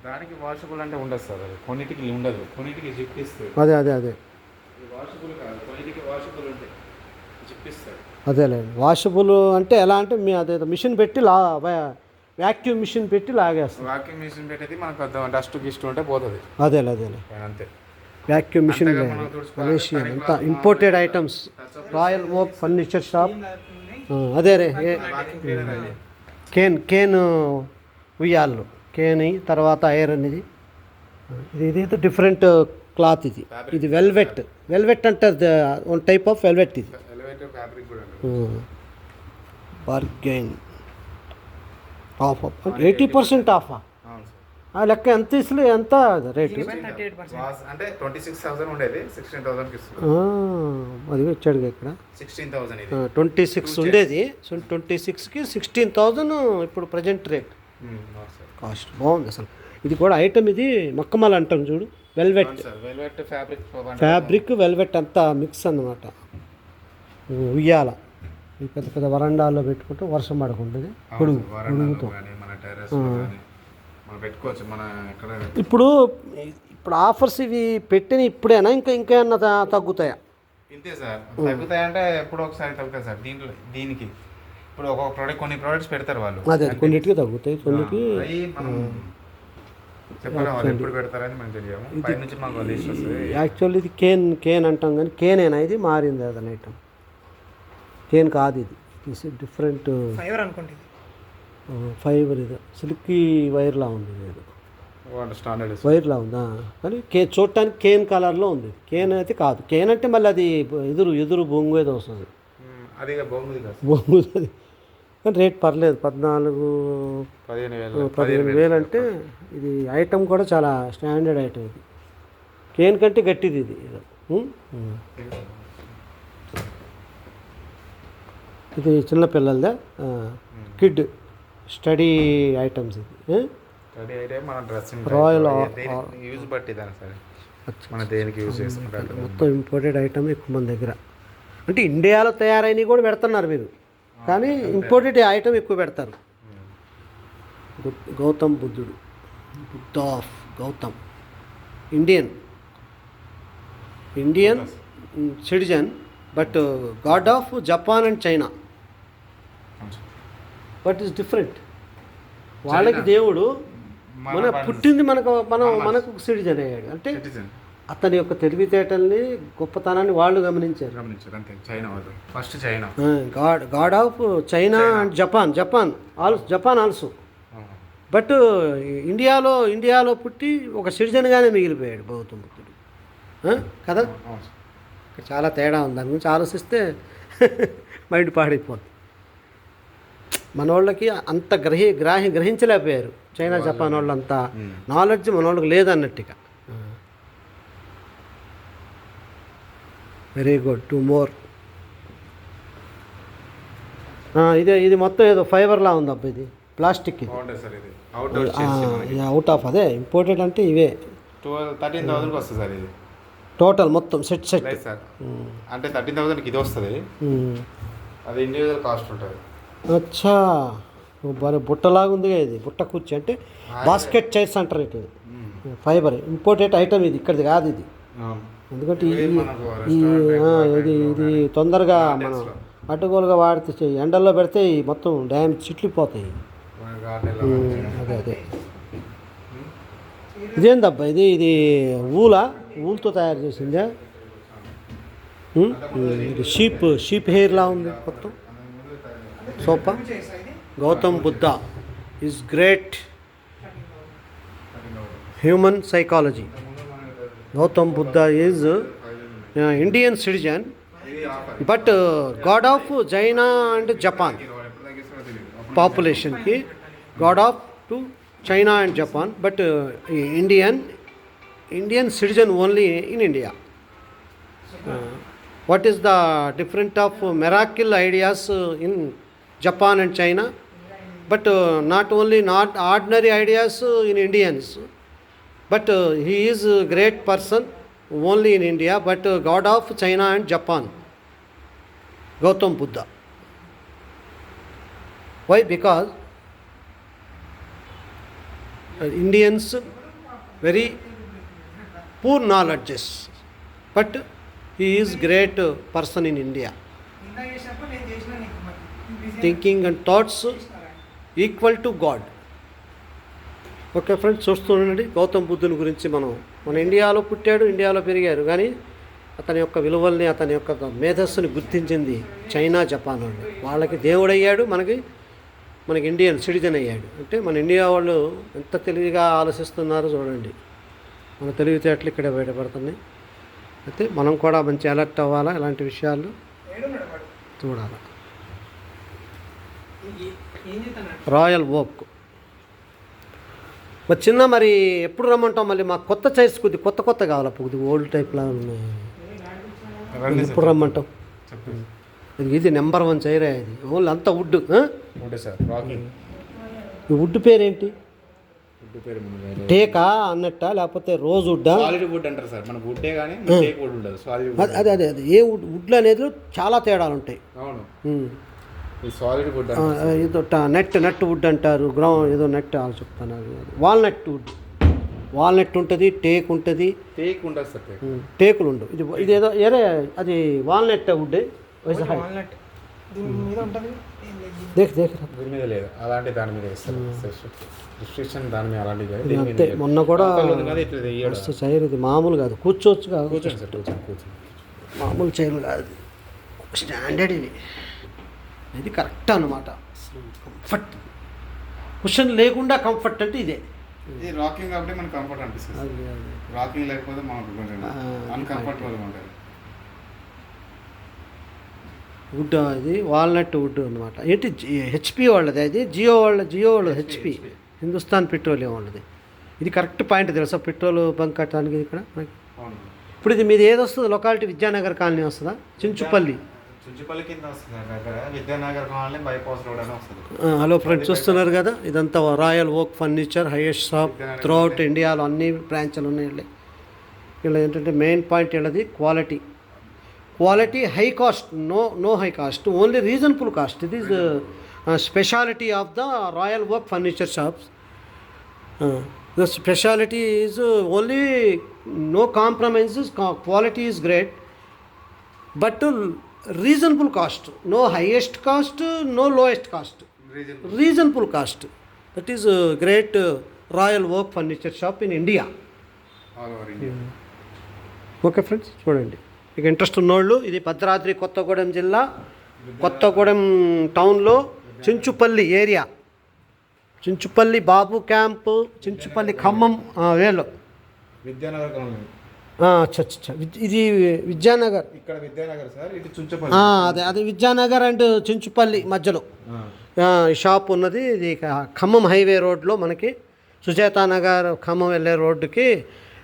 దానికి వాషబుల్ అంటే ఉండదు సార్. అది కొన్నిటికి ఉండదు, కొన్నిటికి జిప్పిస్తుంది. అదే వాషబుల్ కాదు, కొన్నిటికి వాషబుల్ ఉంటాయి, జిప్పిస్తారు. అదేలేండి. వాషబుల్ అంటే ఎలా అంటే మీ అదే మిషన్ పెట్టి వ్యాక్యూమ్ మిషన్ పెట్టి లాగేస్తాం. వాక్యూమ్ మిషన్ పెట్టేది మనకు డస్ట్ గిస్ట్ ఉంటే పోతుంది. అదేలే అంతే. వ్యాక్యూమ్ మిషన్ మలేషియా అంతా imported items. Royal Oak furniture shop. అదే రే వాకింగ్ క్లీన్ అనేది కేన్ ఉయ్యాళ్ళు కేని తర్వాత ఐరన్ ఇది ఇదైతే డిఫరెంట్ క్లాత్ ఇది వెల్వెట్ అంటారు వన్ టైప్ ఆఫ్ వెల్వెట్ ఇది ఎలివేటర్ ఫ్యాబ్రిక్ కూడా ఉంటుంది. బార్గెన్ ఆఫ్ 80% ఆఫా అవును సార్. ఆ లెక్క ఎంత ఇసులు ఎంత రేటు 38%. అంటే 26,000 ఉండేది 16,000కి ఇస్తున్నాం. అది ఇచ్చాడుగా ఇక్కడ 16,000 ఇది 26 ఉండేది సో 26కి 16,000 ఇప్పుడు ప్రజెంట్ రేట్ అవును సార్. కాస్ట్ బాగుంది అసలు ఇది కూడా ఐటమ్ ఇది మక్కమల్ అంటాం చూడు వెల్వెట్ అవును సార్. వెల్వెట్ ఫ్యాబ్రిక్ వెల్వెట్ అంతా మిక్స్ అన్నమాట ఉయ్యాల ఈ పెద్ద పెద్ద వరండాల్లో పెట్టుకుంటే వర్షం పడకుంటుంది గొడుగుతో మన టెర్రస్ కానీ మనం పెట్టుకోవచ్చు. మన ఎక్కడ ఇప్పుడు ఆఫర్స్ ఇవి పెట్టిన ఇప్పుడేనా ఇంకా ఏమన్నా తగ్గుతాయా ఇంతే సార్. తగ్గుతాయంటే ఎప్పుడో ఒకసారి తగ్గుతాయి సార్. దీనికి ఇప్పుడు ఒక్కొక్క ప్రోడక్ట్ కొన్ని ప్రోడక్ట్స్ పెడతారు వాళ్ళు. అదే కొన్నిటికి తగ్గుతాయి కొన్నిటికి అవి మనం చెప్పాలి వాళ్ళు ఎప్పుడు పెడతారని మనకు తెలియము. పై నుంచి మాకు లిస్ట్ వస్తుంది. యాక్చువల్లీ ఇది కేన్ అంటాం కానీ కేనేనా ఇది మారింది అదన ఐటమ్ కేన్ కాదు ఇది డిఫరెంట్ ఫైవర్ అనుకోండి ఇది. ఫైబర్ ఇది సిల్కీ వైర్లా ఉంది ఇది స్టాండర్డ్ వైర్లా ఉందా కానీ చూడటానికి కేన్ కలర్లో ఉంది కేన్ అయితే కాదు కేన్ అంటే మళ్ళీ అది ఎదురు బొంగు ఏదో వస్తుంది అది బొంగుది కాదు. బొంగు అది కానీ రేట్ పర్లేదు 15,000 అంటే ఇది ఐటమ్ కూడా చాలా స్టాండర్డ్ ఐటమ్ ఇది కేన్ కంటే గట్టిది ఇది ఇది చిన్నపిల్లలదే కిడ్ స్టడీ ఐటమ్స్ ఇది స్టడీ అయితే మన డ్రెస్సింగ్ రాయల్ యూజ్ బట్టి దాని సరే మన దేనికి యూజ్ చేసుకుంటారు. మొత్తం ఇంపోర్టెడ్ ఐటమ్ ఎక్కువ మన దగ్గర అంటే ఇండియాలో తయారైనవి కూడా పెడుతున్నారు మీరు కానీ ఇంపోర్టెడ్ ఐటమ్ ఎక్కువ పెడతారు. గౌతమ్ బుద్ధుడు Buddha of Gautam Indian citizen but god of Japan and China but is different వాళ్ళకి దేవుడు మన పుట్టింది మనకు సిటిజన్ అయ్యాడు అంటే అతని యొక్క తెలివితేటల్ని గొప్పతనాన్ని వాళ్ళు గమనించారు. అంతే. China first China God of China and Japan also but ఇండియాలో పుట్టి ఒక సిటిజన్గానే మిగిలిపోయాడు గౌతమ్ బుద్ధుడు కదా. చాలా తేడా ఉంది దాని గురించి ఆలోచిస్తే మైండ్ పాడైపోతుంది. మన వాళ్ళకి అంత గ్రహించలేకపోయారు చైనా జపాన్ వాళ్ళు అంత నాలెడ్జ్ మన వాళ్ళకి లేదన్నట్టుగా. వెరీ గుడ్ 2 more ఇది మొత్తం ఏదో ఫైబర్లా ఉంది అబ్బా ఇది ప్లాస్టిక్ ఇది అవుట్ ఆఫ్ అదే ఇంపోర్టెడ్ అంటే ఇవే 13,000కి వస్తుంది సార్ ఇది టోటల్ మొత్తం సెట్ సార్. అంటే 13,000కి ఇది వస్తుంది. అది ఇండివిజువల్ కాస్ట్ ఉంటుంది. అచ్చా మరి బుట్టలాగా ఉందిగా ఇది బుట్ట కూర్చి అంటే బాస్కెట్ చైర్స్ అంటారు ఇది ఫైబర్ ఇంపోర్టెడ్ ఐటమ్ ఇది ఇక్కడిది కాదు ఇది ఎందుకంటే ఇది తొందరగా మనం అడ్డగోలుగా వాడితే ఎండల్లో పెడితే మొత్తం డ్యామేజ్ చిట్లిపోతాయి. అదే ఇదేందబ్బా ఇది ఊలుతో తయారు చేసిందా ఇది షీప్ హెయిర్లా ఉంది మొత్తం sofa. Gautam Buddha is great human psychology. Gautam Buddha is Indian citizen but god of China and Japan పాపులేషన్కి god of to China and Japan but Indian citizen only in India. What is the different of miracle ideas in Japan and China, but not ordinary ideas in Indians, but he is a great person only in India, but God of China and Japan, Gautam Buddha. Why? Because Indians very poor knowledges, but he is great person in India. Thinking and thoughts equal to god. Okay friends చూస్తుండండి గౌతమ్ బుద్ధుని గురించి మన ఇండియాలో పుట్టాడు ఇండియాలో పెరిగారు కానీ అతని యొక్క విలువల్ని, అతని యొక్క మేధస్సుని గుర్తించింది చైనా, జపాన్ వాళ్ళు. వాళ్ళకి దేవుడయ్యాడు, మనకి ఇండియన్ సిటిజన్ అయ్యాడు. అంటే మన ఇండియా వాళ్ళు ఎంత తెలివిగా ఆలోచిస్తున్నారో చూడండి. మన తెలివితేటలు ఇక్కడే బయటపడుతున్నాయి. అయితే మనం కూడా మంచి అలర్ట్ అవ్వాలా, ఇలాంటి విషయాలు చూడాలి. రాయల్ ఓక్ చిన్న మరి ఎప్పుడు రమ్మంటాం? మళ్ళీ మాకు కొత్త చైర్స్ కొత్త కావాలి, కొద్దిగా ఓల్డ్ టైప్లా ఉన్నాయి. ఎప్పుడు రమ్మంటాం? ఇది నెంబర్ 1 చైరే. ఇది ఓన్లీ అంతా వుడ్. ఈ వుడ్ పేరేంటి? టేకా అన్నట్ట, లేకపోతే రోజ్ వుడ్డా? సాలిడ్ వుడ్ అంటారు సార్. మన వుడ్డే కానీ టేక్ వుడ్ ఉండదు. సాలిడ్ అదే ఏ వుడ్లు అనేది చాలా తేడాలు ఉంటాయి. అవును. ఈ సాలిడ్ వుడ్ ఏదో నెట్ వుడ్ అంటారు. ఏదో నెట్ చెప్తాను. వాల్నట్ ఉంటుంది, టేక్ ఉంటుంది. టేక్ ఉండదు సార్. టేకులు ఉండవు. ఇది ఏదో అది వాల్నట్ వుడ్. వాల్నట్ దీని మీద ఉంటుంది. దీని మీద లేదు, అలాంటి దాని మీద ఇస్తారు రిస్ట్రిక్షన్. దాని మీద అలాంటిది అంతే. మొన్న కూడా చైర్ ఇది మామూలు కాదు, కూర్చోవచ్చు కాదు. కూర్చోండి సార్, కూర్చోండి. మామూలు చైర్లు కాదు, స్టాండర్డ్ ఇది. ఇది కరెక్ట్ అన్నమాట. కంఫర్ట్, కుషన్ లేకుండా కంఫర్ట్ అంటే ఇదే. ఇది రాకింగ్ కాబట్టి మనకు కంఫర్ట్ అనిపిస్తుంది. రాకింగ్ లేకపోతే మనకు కొంచెం అన్కంఫర్టబుల్గా ఉంటుంది. వుడ్ ఇది వాల్నట్ వుడ్ అనమాట. ఏంటి హెచ్పి వాళ్ళది, అది జియో వాళ్ళది హెచ్పి, హిందుస్థాన్ పెట్రోలియం వాళ్ళది. ఇది కరెక్ట్ పాయింట్ తెలుసా, పెట్రోల్ బంక్ కట్టడానికి ఇక్కడ మనకి. ఇప్పుడు ఇది మీది ఏది వస్తుంది? లొకాలిటీ విద్యానగర్ కాలనీ వస్తుందా? చించుపల్లి కింద వస్తుంది. విద్యానగర్ కాలనీ బైపాస్ రోడ్ అని వస్తుంది. హలో ఫ్రెండ్స్, చూస్తున్నారు కదా, ఇదంతా Royal Oak furniture highest shop throughout ఇండియాలో. అన్ని బ్రాంచ్లు ఉన్నాయి. ఇలా ఏంటంటే మెయిన్ పాయింట్ వీళ్ళది quality, high cost, no high cost, only reasonable cost. It is speciality of the Royal Oak furniture shops. The speciality is only no compromises, quality is great, but reasonable cost. No highest cost, no lowest cost, reasonable cost. That is great Royal Oak furniture shop in India. Okay friends, చూడండి. మీకు interest ఉన్నోళ్ళు, ఇది భద్రాద్రి కొత్తగూడెం జిల్లా, కొత్తగూడెం టౌన్లో Chinchupalli area, Chinchupalli బాబు camp, Chinchupalli Khammam వేలో Vidyanagar colony. ఇది విద్యానగర్. ఇక్కడ Vidyanagar sir, ఇది చించుపల్లి. అదే విద్యానగర్ అండ్ చించుపల్లి మధ్యలో ఈ షాప్ ఉన్నది. ఇది ఖమ్మం హైవే రోడ్లో మనకి సుజాతానగర్ ఖమ్మం వెళ్ళే రోడ్డుకి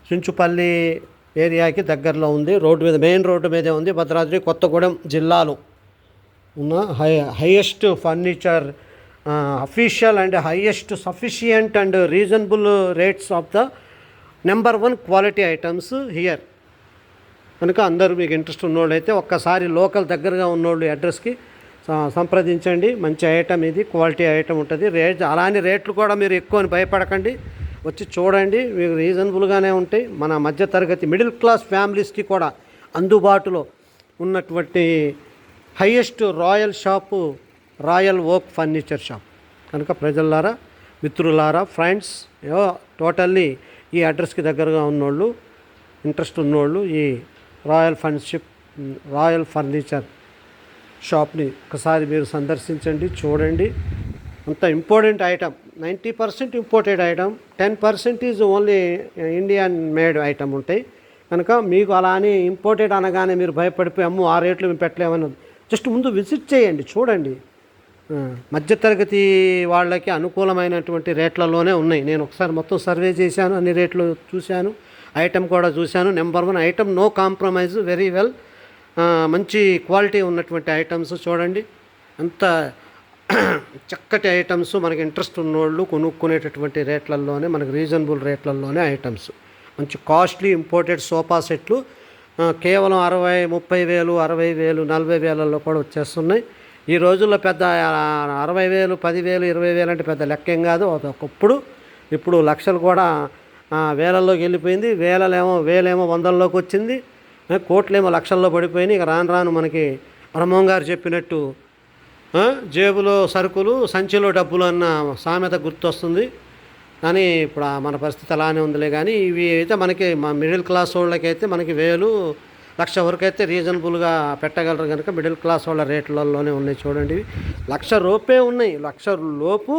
చించుపల్లి ఏరియాకి దగ్గరలో ఉంది. రోడ్డు మీద, మెయిన్ రోడ్డు మీదే ఉంది. భద్రాద్రి కొత్తగూడెం జిల్లాలో ఉన్న highest furniture, official and highest sufficient and reasonable rates of the number 1 quality items here. కనుక అందరూ మీకు ఇంట్రెస్ట్ ఉన్నోళ్ళు అయితే ఒక్కసారి లోకల్ దగ్గరగా ఉన్నోళ్ళు అడ్రస్కి సంప్రదించండి. మంచి ఐటమ్ ఇది, క్వాలిటీ ఐటమ్ ఉంటుంది. అలానే రేట్లు కూడా మీరు ఎక్కువ అని భయపడకండి, వచ్చి చూడండి, మీకు రీజనబుల్గానే ఉంటాయి. మన మధ్యతరగతి మిడిల్ క్లాస్ ఫ్యామిలీస్కి కూడా అందుబాటులో ఉన్నటువంటి highest royal shop royal Oak furniture shop. కనుక ప్రజలారా, మిత్రులారా, ఫ్రెండ్స్, టోటల్లీ ఈ అడ్రస్కి దగ్గరగా ఉన్నోళ్ళు, ఇంట్రెస్ట్ ఉన్నోళ్ళు ఈ రాయల్ ఫర్నిచర్ షాప్ని ఒకసారి మీరు సందర్శించండి, చూడండి. అంత important item, 90% imported item, 10% is only Indian made item ఉంటాయి. కనుక మీకు అలా అని ఇంపోర్టెడ్ అనగానే మీరు భయపడిపోయి అమ్ము ఆ రేట్లు మేము పెట్టలేమని, జస్ట్ ముందు విజిట్ చేయండి, చూడండి. మధ్యతరగతి వాళ్ళకి అనుకూలమైనటువంటి రేట్లలోనే ఉన్నాయి. నేను ఒకసారి మొత్తం సర్వే చేశాను, అన్ని రేట్లు చూశాను, ఐటమ్ కూడా చూశాను. Number 1 item, no compromise, very well, మంచి క్వాలిటీ ఉన్నటువంటి ఐటమ్స్. చూడండి, అంత చక్కటి ఐటమ్స్. మనకి ఇంట్రెస్ట్ ఉన్నోళ్ళు కొనుక్కునేటటువంటి రేట్లలోనే, మనకి రీజనబుల్ రేట్లలోనే ఐటమ్స్. మంచి కాస్ట్లీ ఇంపోర్టెడ్ సోఫా సెట్లు కేవలం 60,000, 30,000, 60,000, 40,000 కూడా వచ్చేస్తున్నాయి. ఈ రోజుల్లో పెద్ద 60,000, 10,000, 20,000 అంటే పెద్ద లెక్కేం కాదు. ఒకప్పుడు, ఇప్పుడు లక్షలు కూడా వేలల్లోకి వెళ్ళిపోయింది. వేలేమో వందల్లోకి వచ్చింది, కోట్లేమో లక్షల్లో పడిపోయినాయి. ఇక రాను మనకి బ్రహ్మం గారు చెప్పినట్టు జేబులో సరుకులు, సంచిలో డబ్బులు అన్న సామెత గుర్తొస్తుంది. కానీ ఇప్పుడు మన పరిస్థితి అలానే ఉందిలే. కానీ ఇవి అయితే మనకి, మా మిడిల్ క్లాస్ వాళ్ళకైతే మనకి 1,000, లక్ష వరకు అయితే రీజనబుల్గా పెట్టగలరు కనుక మిడిల్ క్లాస్ వాళ్ళ రేట్లలోనే ఉన్నాయి చూడండి. ఇవి ₹1,00,000 ఉన్నాయి. ₹1,00,000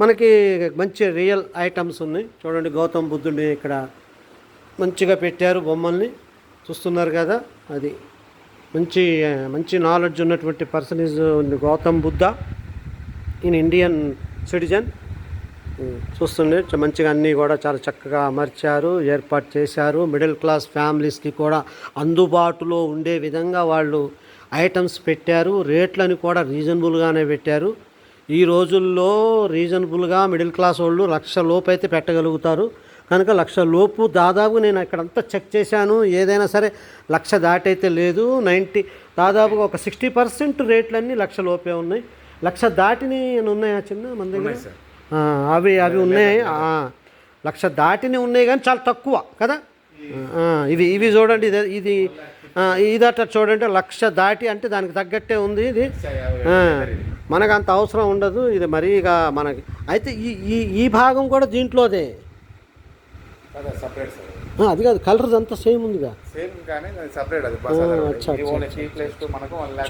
మనకి మంచి రియల్ ఐటమ్స్ ఉన్నాయి చూడండి. గౌతమ్ బుద్ధుడిని ఇక్కడ మంచిగా పెట్టారు బొమ్మల్ని చూస్తున్నారు కదా. అది మంచి మంచి నాలెడ్జ్ ఉన్నటువంటి person is Gautam Buddha in Indian citizen. చూస్తుండే మంచిగా అన్నీ కూడా చాలా చక్కగా అమర్చారు, ఏర్పాటు చేశారు. మిడిల్ క్లాస్ ఫ్యామిలీస్కి కూడా అందుబాటులో ఉండే విధంగా వాళ్ళు ఐటమ్స్ పెట్టారు. రేట్లను కూడా రీజనబుల్గానే పెట్టారు. ఈ రోజుల్లో రీజనబుల్గా మిడిల్ క్లాస్ వాళ్ళు ₹1,00,000 అయితే పెట్టగలుగుతారు కనుక ₹1,00,000 దాదాపు నేను అక్కడంతా చెక్ చేశాను. ఏదైనా సరే 1,00,000 దాటైతే లేదు. దాదాపుగా ఒక 60% రేట్లన్నీ ₹1,00,000 ఉన్నాయి. 1,00,000 దాటిని ఉన్నాయా చిన్న మన దగ్గర? అవి ఉన్నాయి. 1,00,000 దాటిని ఉన్నాయి కానీ చాలా తక్కువ కదా. ఇవి చూడండి. ఇది ఇదట చూడండి. 1,00,000 దాటి అంటే దానికి తగ్గట్టే ఉంది. ఇది మనకు అంత అవసరం ఉండదు. ఇది మరీగా మనకి అయితే ఈ భాగం కూడా దీంట్లోదే. అది కాదు, కలర్ అంతా సేమ్ ఉందిగా.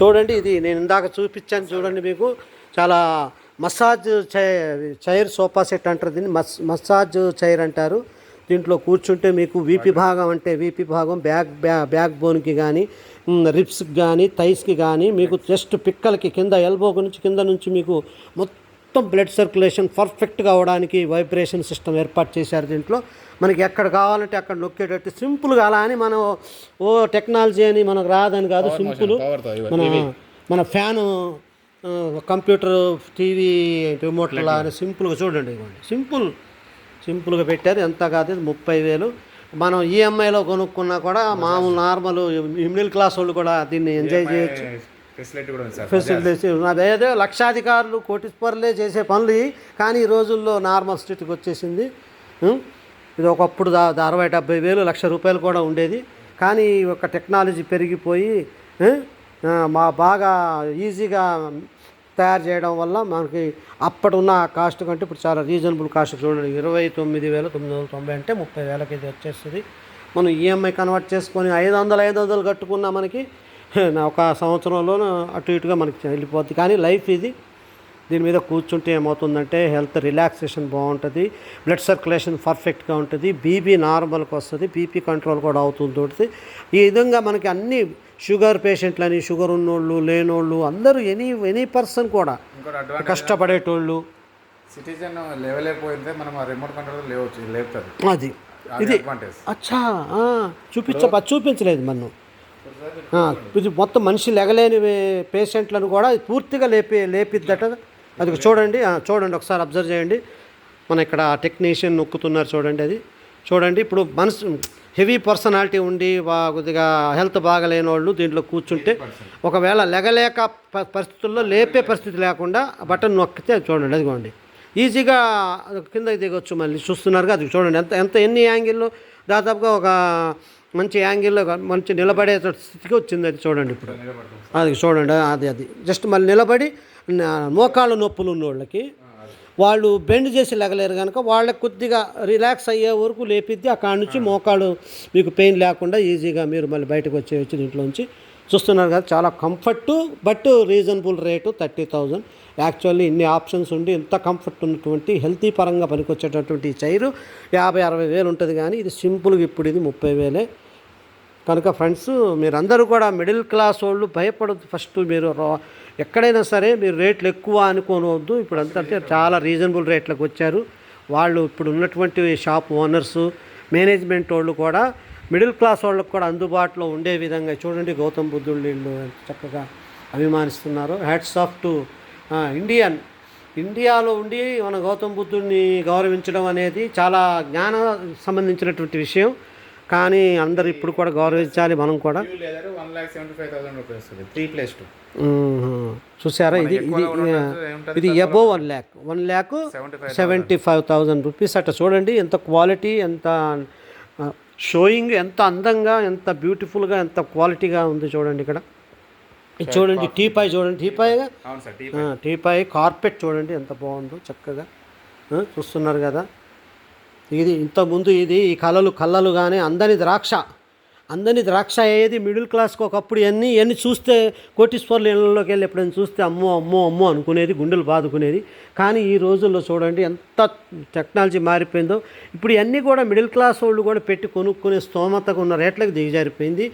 చూడండి ఇది నేను ఇందాక చూపించాను చూడండి మీకు. చాలా మసాజ్ చైర్ సోఫా సెట్ అంటారు దీన్ని. మసాజ్ చైర్ అంటారు. దీంట్లో కూర్చుంటే మీకు వీపీ భాగం అంటే వీపీ భాగం బ్యాక్ బోన్కి కానీ రిప్స్కి కానీ థైస్కి కానీ మీకు జస్ట్ పిక్కలకి కింద ఎల్బోకి నుంచి కింద నుంచి మీకు మొత్తం బ్లడ్ సర్క్యులేషన్ పర్ఫెక్ట్గా అవడానికి వైబ్రేషన్ సిస్టమ్ ఏర్పాటు చేశారు దీంట్లో. మనకి ఎక్కడ కావాలంటే అక్కడ నొక్కేటట్టు సింపుల్గా. అలా అని మనం టెక్నాలజీ అని మనకు రాదని కాదు. సింపుల్ మన ఫ్యాను కంప్యూటర్ టీవీ రిమోట్లా అని సింపుల్గా చూడండి. సింపుల్గా పెట్టారు. ఎంత కాదు 30,000. మనం ఈఎంఐలో కొనుక్కున్నా కూడా మామూలు నార్మల్ మిడిల్ క్లాస్ వాళ్ళు కూడా దీన్ని ఎంజాయ్ చేయొచ్చు. ఫెసిలిటీస్ అదేదో లక్షాధికారులు కోటీశ్వరులే చేసే పనులు కానీ ఈ రోజుల్లో నార్మల్ స్థితికి వచ్చేసింది. ఇది ఒకప్పుడు 60,000-70,000 ₹1,00,000 కూడా ఉండేది. కానీ ఒక టెక్నాలజీ పెరిగిపోయి బాగా ఈజీగా తయారు చేయడం వల్ల మనకి అప్పటిన్న కాస్ట్ కంటే ఇప్పుడు చాలా రీజనబుల్ కాస్ట్ చూడండి. 29,990 అంటే 30,000కి ఇది వచ్చేస్తుంది. మనం ఈఎంఐ కన్వర్ట్ చేసుకొని 500 కట్టుకున్నా మనకి ఒక సంవత్సరంలో అటు ఇటుగా మనకి వెళ్ళిపోద్ది. కానీ లైఫ్ ఇది. దీని మీద కూర్చుంటే ఏమవుతుందంటే హెల్త్ రిలాక్సేషన్ బాగుంటుంది, బ్లడ్ సర్క్యులేషన్ పర్ఫెక్ట్గా ఉంటుంది, బీపీ నార్మల్కి వస్తుంది, బీపీ కంట్రోల్ కూడా అవుతుంది. ఈ విధంగా మనకి అన్ని షుగర్ పేషెంట్లని, షుగర్ ఉన్నోళ్ళు లేనోళ్ళు అందరూ ఎనీ పర్సన్ కూడా కష్టపడేటోళ్ళు సిటిజన్ లేవలేకపోయిందే మనం రిమోట్ కంట్రోల్ లేపుతుంది. అది ఇది అచ్చా చూపించలేదు మనం. ఇది మొత్తం మనిషి లెగలేని పేషెంట్లను కూడా పూర్తిగా లేపిద్దట. అది చూడండి ఒకసారి అబ్జర్వ్ చేయండి. మన ఇక్కడ టెక్నీషియన్ నొక్కుతున్నారు చూడండి. అది చూడండి. ఇప్పుడు మనసు హెవీ పర్సనాలిటీ ఉండి కొద్దిగా హెల్త్ బాగలేని వాళ్ళు దీంట్లో కూర్చుంటే ఒకవేళ లెగలేక పరిస్థితుల్లో లేపే పరిస్థితి లేకుండా బటన్ నొక్కితే చూడండి. అదిగోండి ఈజీగా కిందకి దిగొచ్చు. మళ్ళీ చూస్తున్నారుగా అది చూడండి. ఎన్ని యాంగిల్లో దాదాపుగా ఒక మంచి యాంగిల్లో మంచి నిలబడే స్థితికి వచ్చింది. అది చూడండి. ఇప్పుడు అది చూడండి. అది జస్ట్ మళ్ళీ నిలబడి మోకాళ్ళ నొప్పులు ఉన్న వాళ్ళకి వాళ్ళు బెండ్ చేసి లెగలేరు కనుక వాళ్ళకి కొద్దిగా రిలాక్స్ అయ్యే వరకు లేపిద్ది. అక్కడి నుంచి మోకాళ్ళు మీకు పెయిన్ లేకుండా ఈజీగా మీరు మళ్ళీ బయటకు వచ్చేయచ్చు దీంట్లోంచి. చూస్తున్నారు కదా చాలా comfort but reasonable rate 30,000. Actually ఇన్ని ఆప్షన్స్ ఉండి ఇంత కంఫర్ట్ ఉన్నటువంటి హెల్తీ పరంగా పనికొచ్చేటటువంటి చైరు 50,000-60,000 ఉంటుంది. కానీ ఇది సింపుల్గా ఇప్పుడు ఇది 30,000 కనుక ఫ్రెండ్స్ మీరందరూ కూడా మిడిల్ క్లాస్ వాళ్ళు భయపడద్దు. ఫస్ట్ మీరు ఎక్కడైనా సరే మీరు రేట్లు ఎక్కువ అనుకోవద్దు. ఇప్పుడు అంతా చాలా రీజనబుల్ రేట్లకు వచ్చారు వాళ్ళు. ఇప్పుడు ఉన్నటువంటి షాప్ ఓనర్సు మేనేజ్మెంట్ వాళ్ళు కూడా మిడిల్ క్లాస్ వాళ్ళకు కూడా అందుబాటులో ఉండే విధంగా చూడండి. గౌతమ్ బుద్ధుడు వీళ్ళు చక్కగా అభిమానిస్తున్నారు. హ్యాట్స్ ఆఫ్ టు ఇండియాలో ఉండి మన గౌతమ్ బుద్ధుడిని గౌరవించడం అనేది చాలా జ్ఞాన సంబంధించినటువంటి విషయం. కానీ అందరు ఇప్పుడు కూడా గౌరవించాలి. మనం కూడా చూసారా ఇది అబోవ్ 1,75,000 రూపీస్ అట్లా చూడండి. ఎంత క్వాలిటీ, ఎంత షోయింగ్, ఎంత అందంగా, ఎంత బ్యూటిఫుల్గా, ఎంత క్వాలిటీగా ఉంది చూడండి. ఇక్కడ చూడండి టీపాయ్ చూడండి. టీపాయ్ కార్పెట్ చూడండి ఎంత బాగుందో చక్కగా చూస్తున్నారు కదా. ఇది ఇంతకుముందు ఈ కళ్ళలు కానీ అందని ద్రాక్ష అందరినీ ద్రాక్ష అయ్యేది మిడిల్ క్లాస్కి ఒకప్పుడు ఇవన్నీ చూస్తే కోటీశ్వర్ల ఇళ్ళలోకి వెళ్ళి ఎప్పుడైనా చూస్తే అమ్మో అమ్మో అమ్మో అనుకునేది, గుండెలు బాదుకునేది. కానీ ఈ రోజుల్లో చూడండి ఎంత టెక్నాలజీ మారిపోయిందో. ఇప్పుడు ఇవన్నీ కూడా మిడిల్ క్లాస్ వాళ్ళు కూడా పెట్టి కొనుక్కునే స్తోమతకు ఉన్న రేట్లకు దిగజారిపోయింది.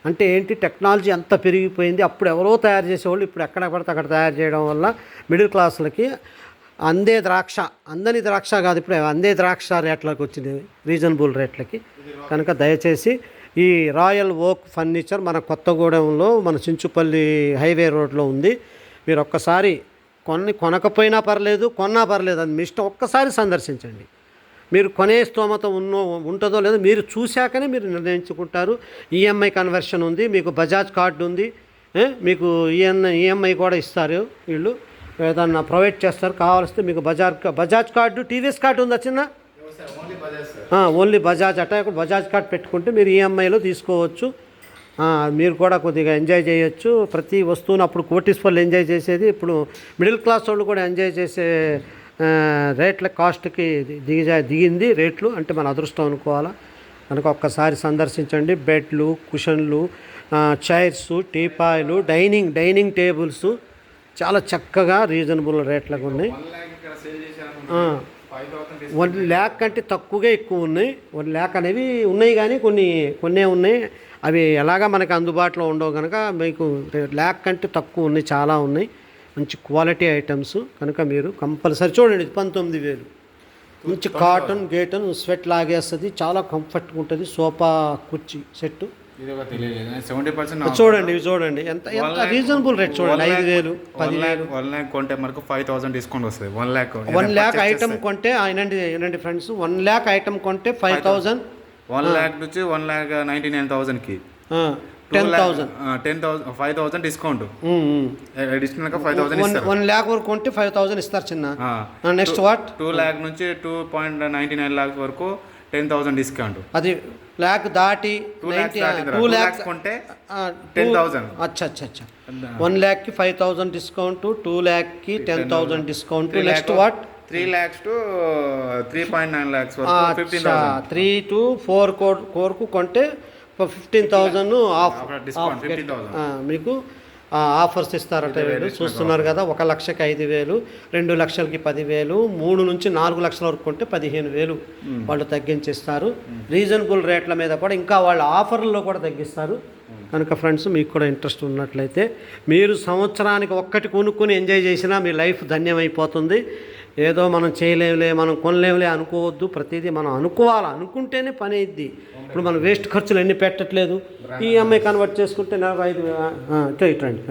అంటే ఏంటి, టెక్నాలజీ అంత పెరిగిపోయింది. అప్పుడు ఎవరో తయారు చేసేవాళ్ళు ఇప్పుడు ఎక్కడ పడితే అక్కడ తయారు చేయడం వల్ల మిడిల్ క్లాసులకి అందని ద్రాక్ష కాదు, ఇప్పుడు అందే ద్రాక్ష రేట్లకు వచ్చింది, రీజనబుల్ రేట్లకి. కనుక దయచేసి ఈ రాయల్ ఓక్ ఫర్నిచర్ మన కొత్తగూడెంలో మన చించుపల్లి హైవే రోడ్లో ఉంది. మీరు ఒక్కసారి కొనకపోయినా పర్లేదు, కొన్నా పర్లేదు, అది మీ ఇష్టం. ఒక్కసారి సందర్శించండి. మీరు కొనే స్తోమత ఉంటుందో లేదో మీరు చూశాకనే మీరు నిర్ణయించుకుంటారు. ఈఎంఐ కన్వర్షన్ ఉంది, మీకు బజాజ్ కార్డు ఉంది, మీకు ఈఎంఐ కూడా ఇస్తారు. వీళ్ళు ఏదన్నా ప్రొవైడ్ చేస్తారు. కావాల్స్తే మీకు బజాజ్ కార్డు, టీవీఎస్ కార్డు ఉందా చిన్న? ఓన్లీ బజాజ్ అట. ఇప్పుడు బజాజ్ కార్డ్ పెట్టుకుంటే మీరు ఈఎంఐలో తీసుకోవచ్చు. మీరు కూడా కొద్దిగా ఎంజాయ్ చేయొచ్చు. ప్రతి వస్తువును అప్పుడు కోటీశ్వర్లు ఎంజాయ్ చేసేది ఇప్పుడు మిడిల్ క్లాస్ వాళ్ళు కూడా ఎంజాయ్ చేసే రేట్ల కాస్ట్కి దిగింది రేట్లు. అంటే మన అదృష్టం అనుకోవాలా. కనుక ఒక్కసారి సందర్శించండి. బెడ్లు, కుషన్లు, చైర్స్, టీపాయిలు, డైనింగ్ టేబుల్స్ చాలా చక్కగా రీజనబుల్ రేట్లకు ఉన్నాయి. 1 lakh కంటే తక్కువగా ఎక్కువ ఉన్నాయి. 1 lakh అనేవి ఉన్నాయి, కానీ కొన్నే ఉన్నాయి. అవి ఎలాగా మనకి అందుబాటులో ఉండవు కనుక మీకు 1 lakh కంటే తక్కువ ఉన్నాయి, చాలా ఉన్నాయి. మంచి క్వాలిటీ ఐటమ్స్. కనుక మీరు కంపల్సరీ చూడండి. 19,000 మంచి కాటన్ స్వెట్ లాగేస్తుంది, చాలా కంఫర్ట్గా ఉంటుంది. సోఫా కుర్చీ సెట్టు చూడండి. ఇవి చూడండి ఎంత రీజనబుల్ రేట్ చూడండి. 5,000, 10,000. 1 lakh కొంటే మనకు 5,000 డిస్కౌంట్ వస్తుంది. 1 lakh ఐటమ్ కొంటే ఏనండి ఫ్రెండ్స్, 1 lakh ఐటమ్ కొంటే 5,000. 1 lakh నుంచి 1,99,000కి 10,000 5,000 డిస్కౌంట్. అడిషనల్ గా 5,000 ఇస్తారు. 1 lakh వరకు కొంటే 5,000 ఇస్తారు చిన్న. నెక్స్ట్ వాట్ 2 lakh నుంచి 2.99 lakhs వరకు 10,000 డిస్కౌంట్. అది lakh దాటి 2 lakhs కొంటే 10,000. అచ్చా 1 lakh కి 5,000 డిస్కౌంట్, 2 lakh కి 10,000 discount. Next what 3 lakhs to 3.9 lakhs వరకు 15,000. 3 to 4 కోర్కు కొంటే 15,000 ఆఫ్ డిస్కౌంట్. 15,000 మీకు ఆఫర్స్ ఇస్తారట. వీళ్ళు చూస్తున్నారు కదా. 1 లక్షకి 5,000, 2 లక్షలకి 10,000, 3 నుంచి 4 లక్షల వరకు కొంటే 15,000 వాళ్ళు తగ్గించిస్తారు. రీజనబుల్ రేట్ల మీద కూడా ఇంకా వాళ్ళ ఆఫర్లలో కూడా తగ్గిస్తారు. కనుక ఫ్రెండ్స్, మీకు కూడా ఇంట్రెస్ట్ ఉన్నట్లయితే మీరు సంవత్సరానికి ఒక్కటి కొనుక్కొని ఎంజాయ్ చేసినా మీ లైఫ్ ధన్యమైపోతుంది. ఏదో మనం చేయలేములే, మనం కొనలేములే అనుకోవద్దు. ప్రతిదీ మనం అనుకుంటేనే పని అయింది. ఇప్పుడు మనం వేస్ట్ ఖర్చులు ఎన్ని పెట్టట్లేదు. ఈఎంఐ కన్వర్ట్ చేసుకుంటే నెలకు 5,000 ఇట్రండి.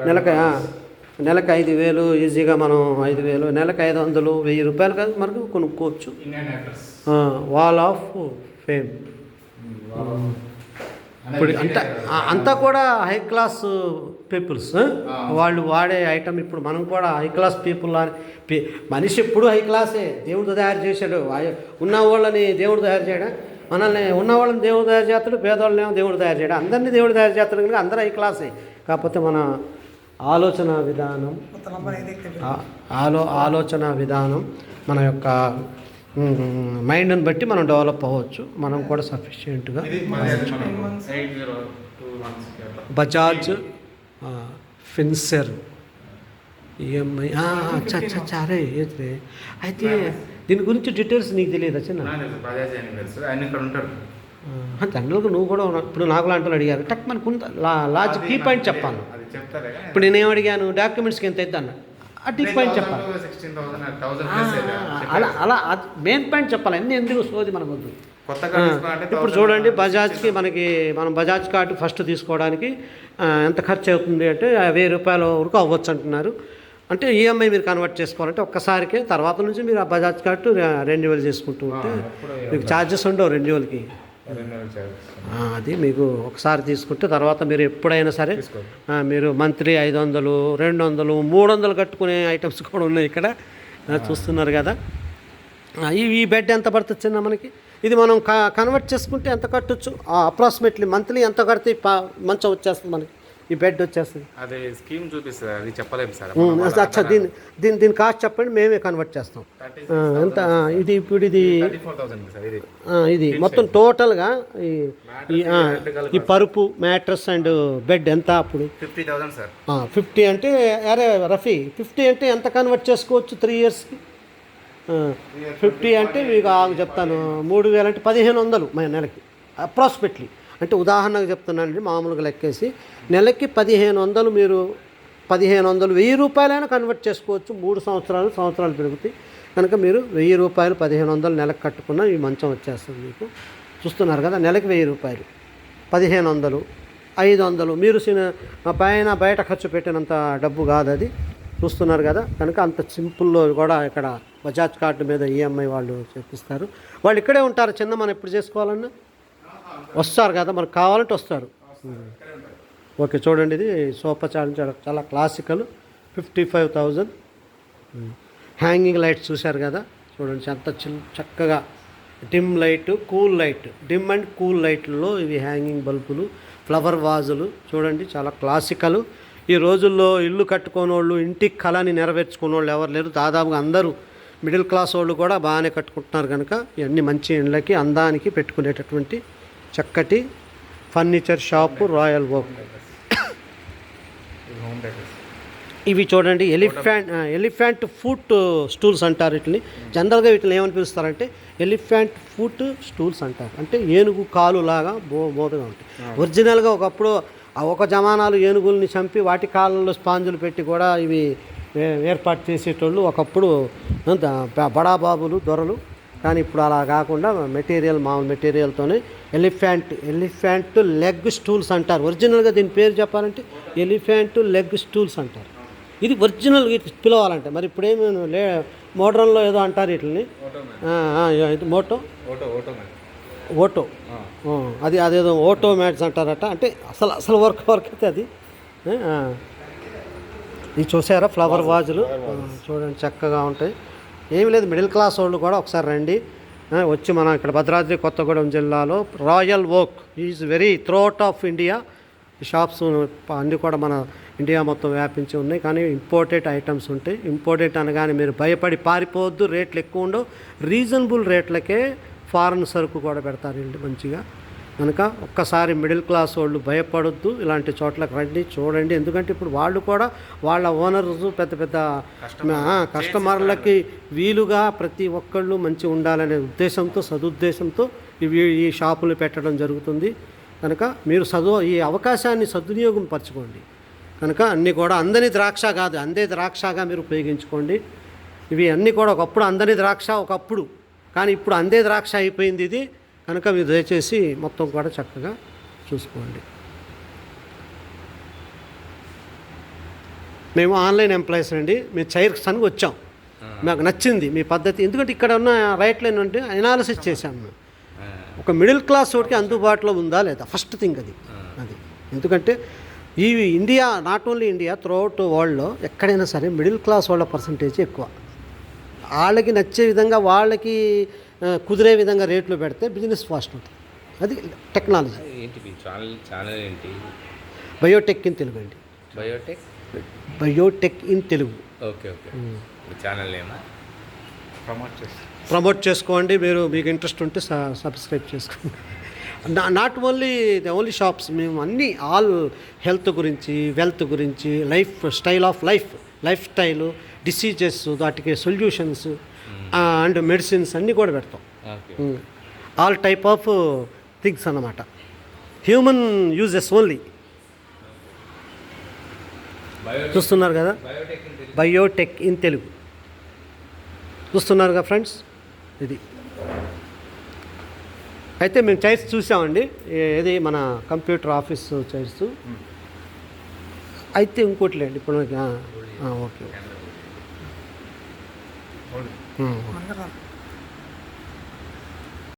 నెలకు 5,000 ఈజీగా మనం 5,000, నెలకు 500, 1,000 రూపాయలు కాదు మనకు కొనుక్కోవచ్చు. Wall of fame. ఇప్పుడు అంతా కూడా హై క్లాస్ పీపుల్స్ వాళ్ళు వాడే ఐటమ్. ఇప్పుడు మనం కూడా హై క్లాస్ పీపుల్. మనిషి ఎప్పుడు హై క్లాసే. దేవుడు తయారు చేశాడు. ఉన్న వాళ్ళని దేవుడు తయారు చేయడా? మనల్ని ఉన్నవాళ్ళని దేవుడు తయారు చేస్తాడు, పేదవాళ్ళని దేవుడు తయారు చేయడం. అందరినీ దేవుడు తయారు చేస్తాడు కనుక అందరూ హై క్లాసే. కాకపోతే మన ఆలోచన విధానం మన యొక్క మైండ్ని బట్టి మనం డెవలప్ అవ్వచ్చు. మనం కూడా సఫిషియెంట్గా బజాజ్ ఫిన్సర్ ఈఎంఐ అరే అయితే దీని గురించి డీటెయిల్స్ నీకు తెలియదా చిన్న? జనరల్గా నువ్వు కూడా ఇప్పుడు నాకు లాంటి అడిగారు టక్ మనకు లార్జ్ కీ పాయింట్ చెప్పాను. ఇప్పుడు నేనేం అడిగాను, డాక్యుమెంట్స్కి ఎంత అవుతుంది అన్న, ఆ టీ పాయింట్ చెప్పాలి. అలా మెయిన్ పాయింట్ చెప్పాలి. అన్నీ ఎందుకు సోది మనకు వద్దు. ఇప్పుడు చూడండి, బజాజ్కి మనం బజాజ్ కార్డు ఫస్ట్ తీసుకోవడానికి ఎంత ఖర్చు అవుతుంది అంటే 1,000 రూపాయల వరకు అవ్వచ్చు అంటున్నారు. అంటే ఈఎంఐ మీరు కన్వర్ట్ చేసుకోవాలంటే ఒక్కసారికే. తర్వాత నుంచి మీరు ఆ బజాజ్ కార్డు రెన్యువల్ చేసుకుంటూ ఉంటే మీకు ఛార్జెస్ ఉండవు రెన్యువల్కి. అది మీకు ఒకసారి తీసుకుంటే తర్వాత మీరు ఎప్పుడైనా సరే మీరు మంత్లీ 500, 200, 300 కట్టుకునే ఐటమ్స్ కూడా ఉన్నాయి ఇక్కడ. చూస్తున్నారు కదా. ఈ బెడ్ ఎంత పడుతుంది చిన్న మనకి? ఇది మనం కన్వర్ట్ చేసుకుంటే ఎంత కట్టొచ్చు? అప్రాక్సిమేట్లీ మంత్లీ ఎంత కడితే మంచం వచ్చేస్తుంది మనకి? ఈ బెడ్ వచ్చేస్తుంది. అది స్కీమ్ చూపిస్తుంది, అది చెప్పలేము సార్. అచ్చా, దీని కాస్ట్ చెప్పండి, మేమే కన్వర్ట్ చేస్తాం. ఎంత ఇది ఇప్పుడు ఇది 34,000 సార్. ఇది మొత్తం టోటల్గా ఈ పరుపు, మ్యాట్రస్ అండ్ బెడ్ ఎంత అప్పుడు? 50,000 సార్. 50 అంటే అరే రఫీ, 50 అంటే ఎంత కన్వర్ట్ చేసుకోవచ్చు 3 ఇయర్స్కి? 50 అంటే మీకు చెప్తాను, 3,000 అంటే 1,500 మన నెలకి అప్రాక్సిమేట్లీ. అంటే ఉదాహరణకు చెప్తున్నానండి, మామూలుగా లెక్కేసి నెలకి 1,500 మీరు 1,500 1,000 రూపాయలైనా కన్వర్ట్ చేసుకోవచ్చు. 3 సంవత్సరాలు పెరుగుతాయి కనుక మీరు 1,000 రూపాయలు 1,500 నెలకు కట్టుకున్న ఈ మంచం వచ్చేస్తుంది మీకు. చూస్తున్నారు కదా, నెలకి 1,000 రూపాయలు, 1,500, 500 మీరు పైన బయట ఖర్చు పెట్టినంత డబ్బు కాదు అది. చూస్తున్నారు కదా, కనుక అంత సింపుల్లో కూడా ఇక్కడ బజాజ్ కార్డు మీద ఈఎంఐ వాళ్ళు చేపిస్తారు. వాళ్ళు ఇక్కడే ఉంటారు, చిన్న మనం ఎప్పుడు చేసుకోవాలన్నా వస్తారు కదా, మనకు కావాలంటే వస్తారు. ఓకే, చూడండి ఇది సోఫా చాలా క్లాసికల్, 55,000. హ్యాంగింగ్ లైట్స్ చూశారు కదా, చూడండి ఎంత చక్కగా dim light, cool light, dim and cool లైట్లలో ఇవి హ్యాంగింగ్ బల్బులు, ఫ్లవర్ వాజులు చూడండి, చాలా క్లాసికల్. ఈ రోజుల్లో ఇల్లు కట్టుకోని వాళ్ళు, ఇంటికి కళని నెరవేర్చుకునే వాళ్ళు ఎవరు లేరు. దాదాపుగా అందరూ మిడిల్ క్లాస్ వాళ్ళు కూడా బాగానే కట్టుకుంటున్నారు కనుక ఇవన్నీ మంచి ఇండ్లకి అందానికి పెట్టుకునేటటువంటి చక్కటి ఫర్నిచర్ షాపు రాయల్ ఓక్. ఇవి చూడండి ఎలిఫెంట్ ఫుట్ స్టూల్స్ అంటారు వీటిని. జనరల్గా వీటిని ఏమని పిలుస్తారంటే ఎలిఫెంట్ ఫుట్ స్టూల్స్ అంటారు. అంటే ఏనుగు కాలు లాగా బోధగా ఉంటాయి. ఒరిజినల్గా ఒకప్పుడు ఒక జమానాలు ఏనుగుల్ని చంపి వాటి కాళ్ళలో స్పాంజులు పెట్టి కూడా ఇవి ఏర్పాటు చేసేటోళ్ళు ఒకప్పుడు బడాబాబులు, దొరలు. కానీ ఇప్పుడు అలా కాకుండా మామూలు మెటీరియల్తోనే ఎలిఫెంట్ లెగ్ స్టూల్స్ అంటారు. ఒరిజినల్గా దీని పేరు చెప్పాలంటే ఎలిఫెంట్ లెగ్ స్టూల్స్ అంటారు. ఇది ఒరిజినల్ పిలవాలంటే. మరి ఇప్పుడేమి మోడ్రన్లో ఏదో అంటారు వీటిని, ఇది ఓటో అది అదేదో ఓటో మ్యాట్స్ అంటారట. అంటే అసలు వర్క్ అయితే అది. ఇది చూసారా ఫ్లవర్ వాజులు, చూడండి చక్కగా ఉంటాయి. ఏమి లేదు, మిడిల్ క్లాస్ వాళ్ళు కూడా ఒకసారి రండి, వచ్చి మనం ఇక్కడ భద్రాద్రి కొత్తగూడెం జిల్లాలో royal Oak is very throughout of India. ఈ షాప్స్ అన్నీ కూడా మన ఇండియా మొత్తం వ్యాపించి ఉన్నాయి. కానీ ఇంపోర్టెడ్ ఐటమ్స్ ఉంటాయి. ఇంపోర్టెడ్ అనగానే మీరు భయపడి పారిపోవద్దు, రేట్లు ఎక్కువ ఉండవు. రీజనబుల్ రేట్లకే ఫారెన్ సరుకు కూడా పెడతారు వీళ్ళు మంచిగా. కనుక ఒక్కసారి మిడిల్ క్లాస్ వాళ్ళు భయపడొద్దు, ఇలాంటి చోట్లకు రండి, చూడండి. ఎందుకంటే ఇప్పుడు వాళ్ళు కూడా వాళ్ళ ఓనర్స్ పెద్ద కస్టమర్లకి వీలుగా ప్రతి ఒక్కళ్ళు మంచి ఉండాలనే ఉద్దేశంతో, సదుద్దేశంతో ఈ షాపులు పెట్టడం జరుగుతుంది. కనుక మీరు ఈ అవకాశాన్ని సద్వినియోగం పరచుకోండి. కనుక అన్నీ కూడా అందని ద్రాక్ష కాదు, అందే ద్రాక్షగా మీరు ఉపయోగించుకోండి. ఇవి అన్నీ కూడా ఒకప్పుడు అందని ద్రాక్ష ఒకప్పుడు, కానీ ఇప్పుడు అందే ద్రాక్ష అయిపోయింది ఇది. కనుక మీరు దయచేసి మొత్తం కూడా చక్కగా చూసుకోండి. మేము ఆన్లైన్ ఎంప్లాయీస్ అండి. మేము చైర్స్ అని వచ్చాం, మాకు నచ్చింది మీ పద్ధతి. ఎందుకంటే ఇక్కడ ఉన్న రైట్ లైన్ అంటే అనాలిసిస్ చేశాం మేము. ఒక మిడిల్ క్లాస్ వాడికి అందుబాటులో ఉందా లేదా, ఫస్ట్ థింగ్ అది. ఎందుకంటే ఈ India, not only India, throughout వరల్డ్లో ఎక్కడైనా సరే మిడిల్ క్లాస్ వాళ్ళ పర్సంటేజ్ ఎక్కువ. వాళ్ళకి నచ్చే విధంగా, వాళ్ళకి కుదిరే విధంగా రేట్లు పెడితే బిజినెస్ ఫాస్ట్ ఉంటుంది. అది టెక్నాలజీ. ఏంటి ఛానల్ ఏంటి? బయోటెక్ ఇన్ తెలుగు అండి. Biotech in Telugu. Okay. Channel నేమా ప్రమోట్ చేసుకోండి. మీకు ఇంట్రెస్ట్ ఉంటే సబ్స్క్రైబ్ చేసుకోండి. నాట్ ఓన్లీ ఓన్లీ షాప్స్, మేము అన్నీ ఆల్ హెల్త్ గురించి, వెల్త్ గురించి, లైఫ్ స్టైలు, డిసీజెస్, వాటికి సొల్యూషన్స్ అండ్ మెడిసిన్స్ అన్నీ కూడా పెడతాం. ఆల్ టైప్ ఆఫ్ థింగ్స్ అన్నమాట. Human uses only. చూస్తున్నారు కదా, బయోటెక్ ఇన్ తెలుగు చూస్తున్నారు కదా ఫ్రెండ్స్. ఇది అయితే మేము చైర్స్ చూసామండి. ఏది మన కంప్యూటర్ ఆఫీస్ చైర్స్. అయితే ఇంకోటి లేండి ఇప్పుడు ఓకే.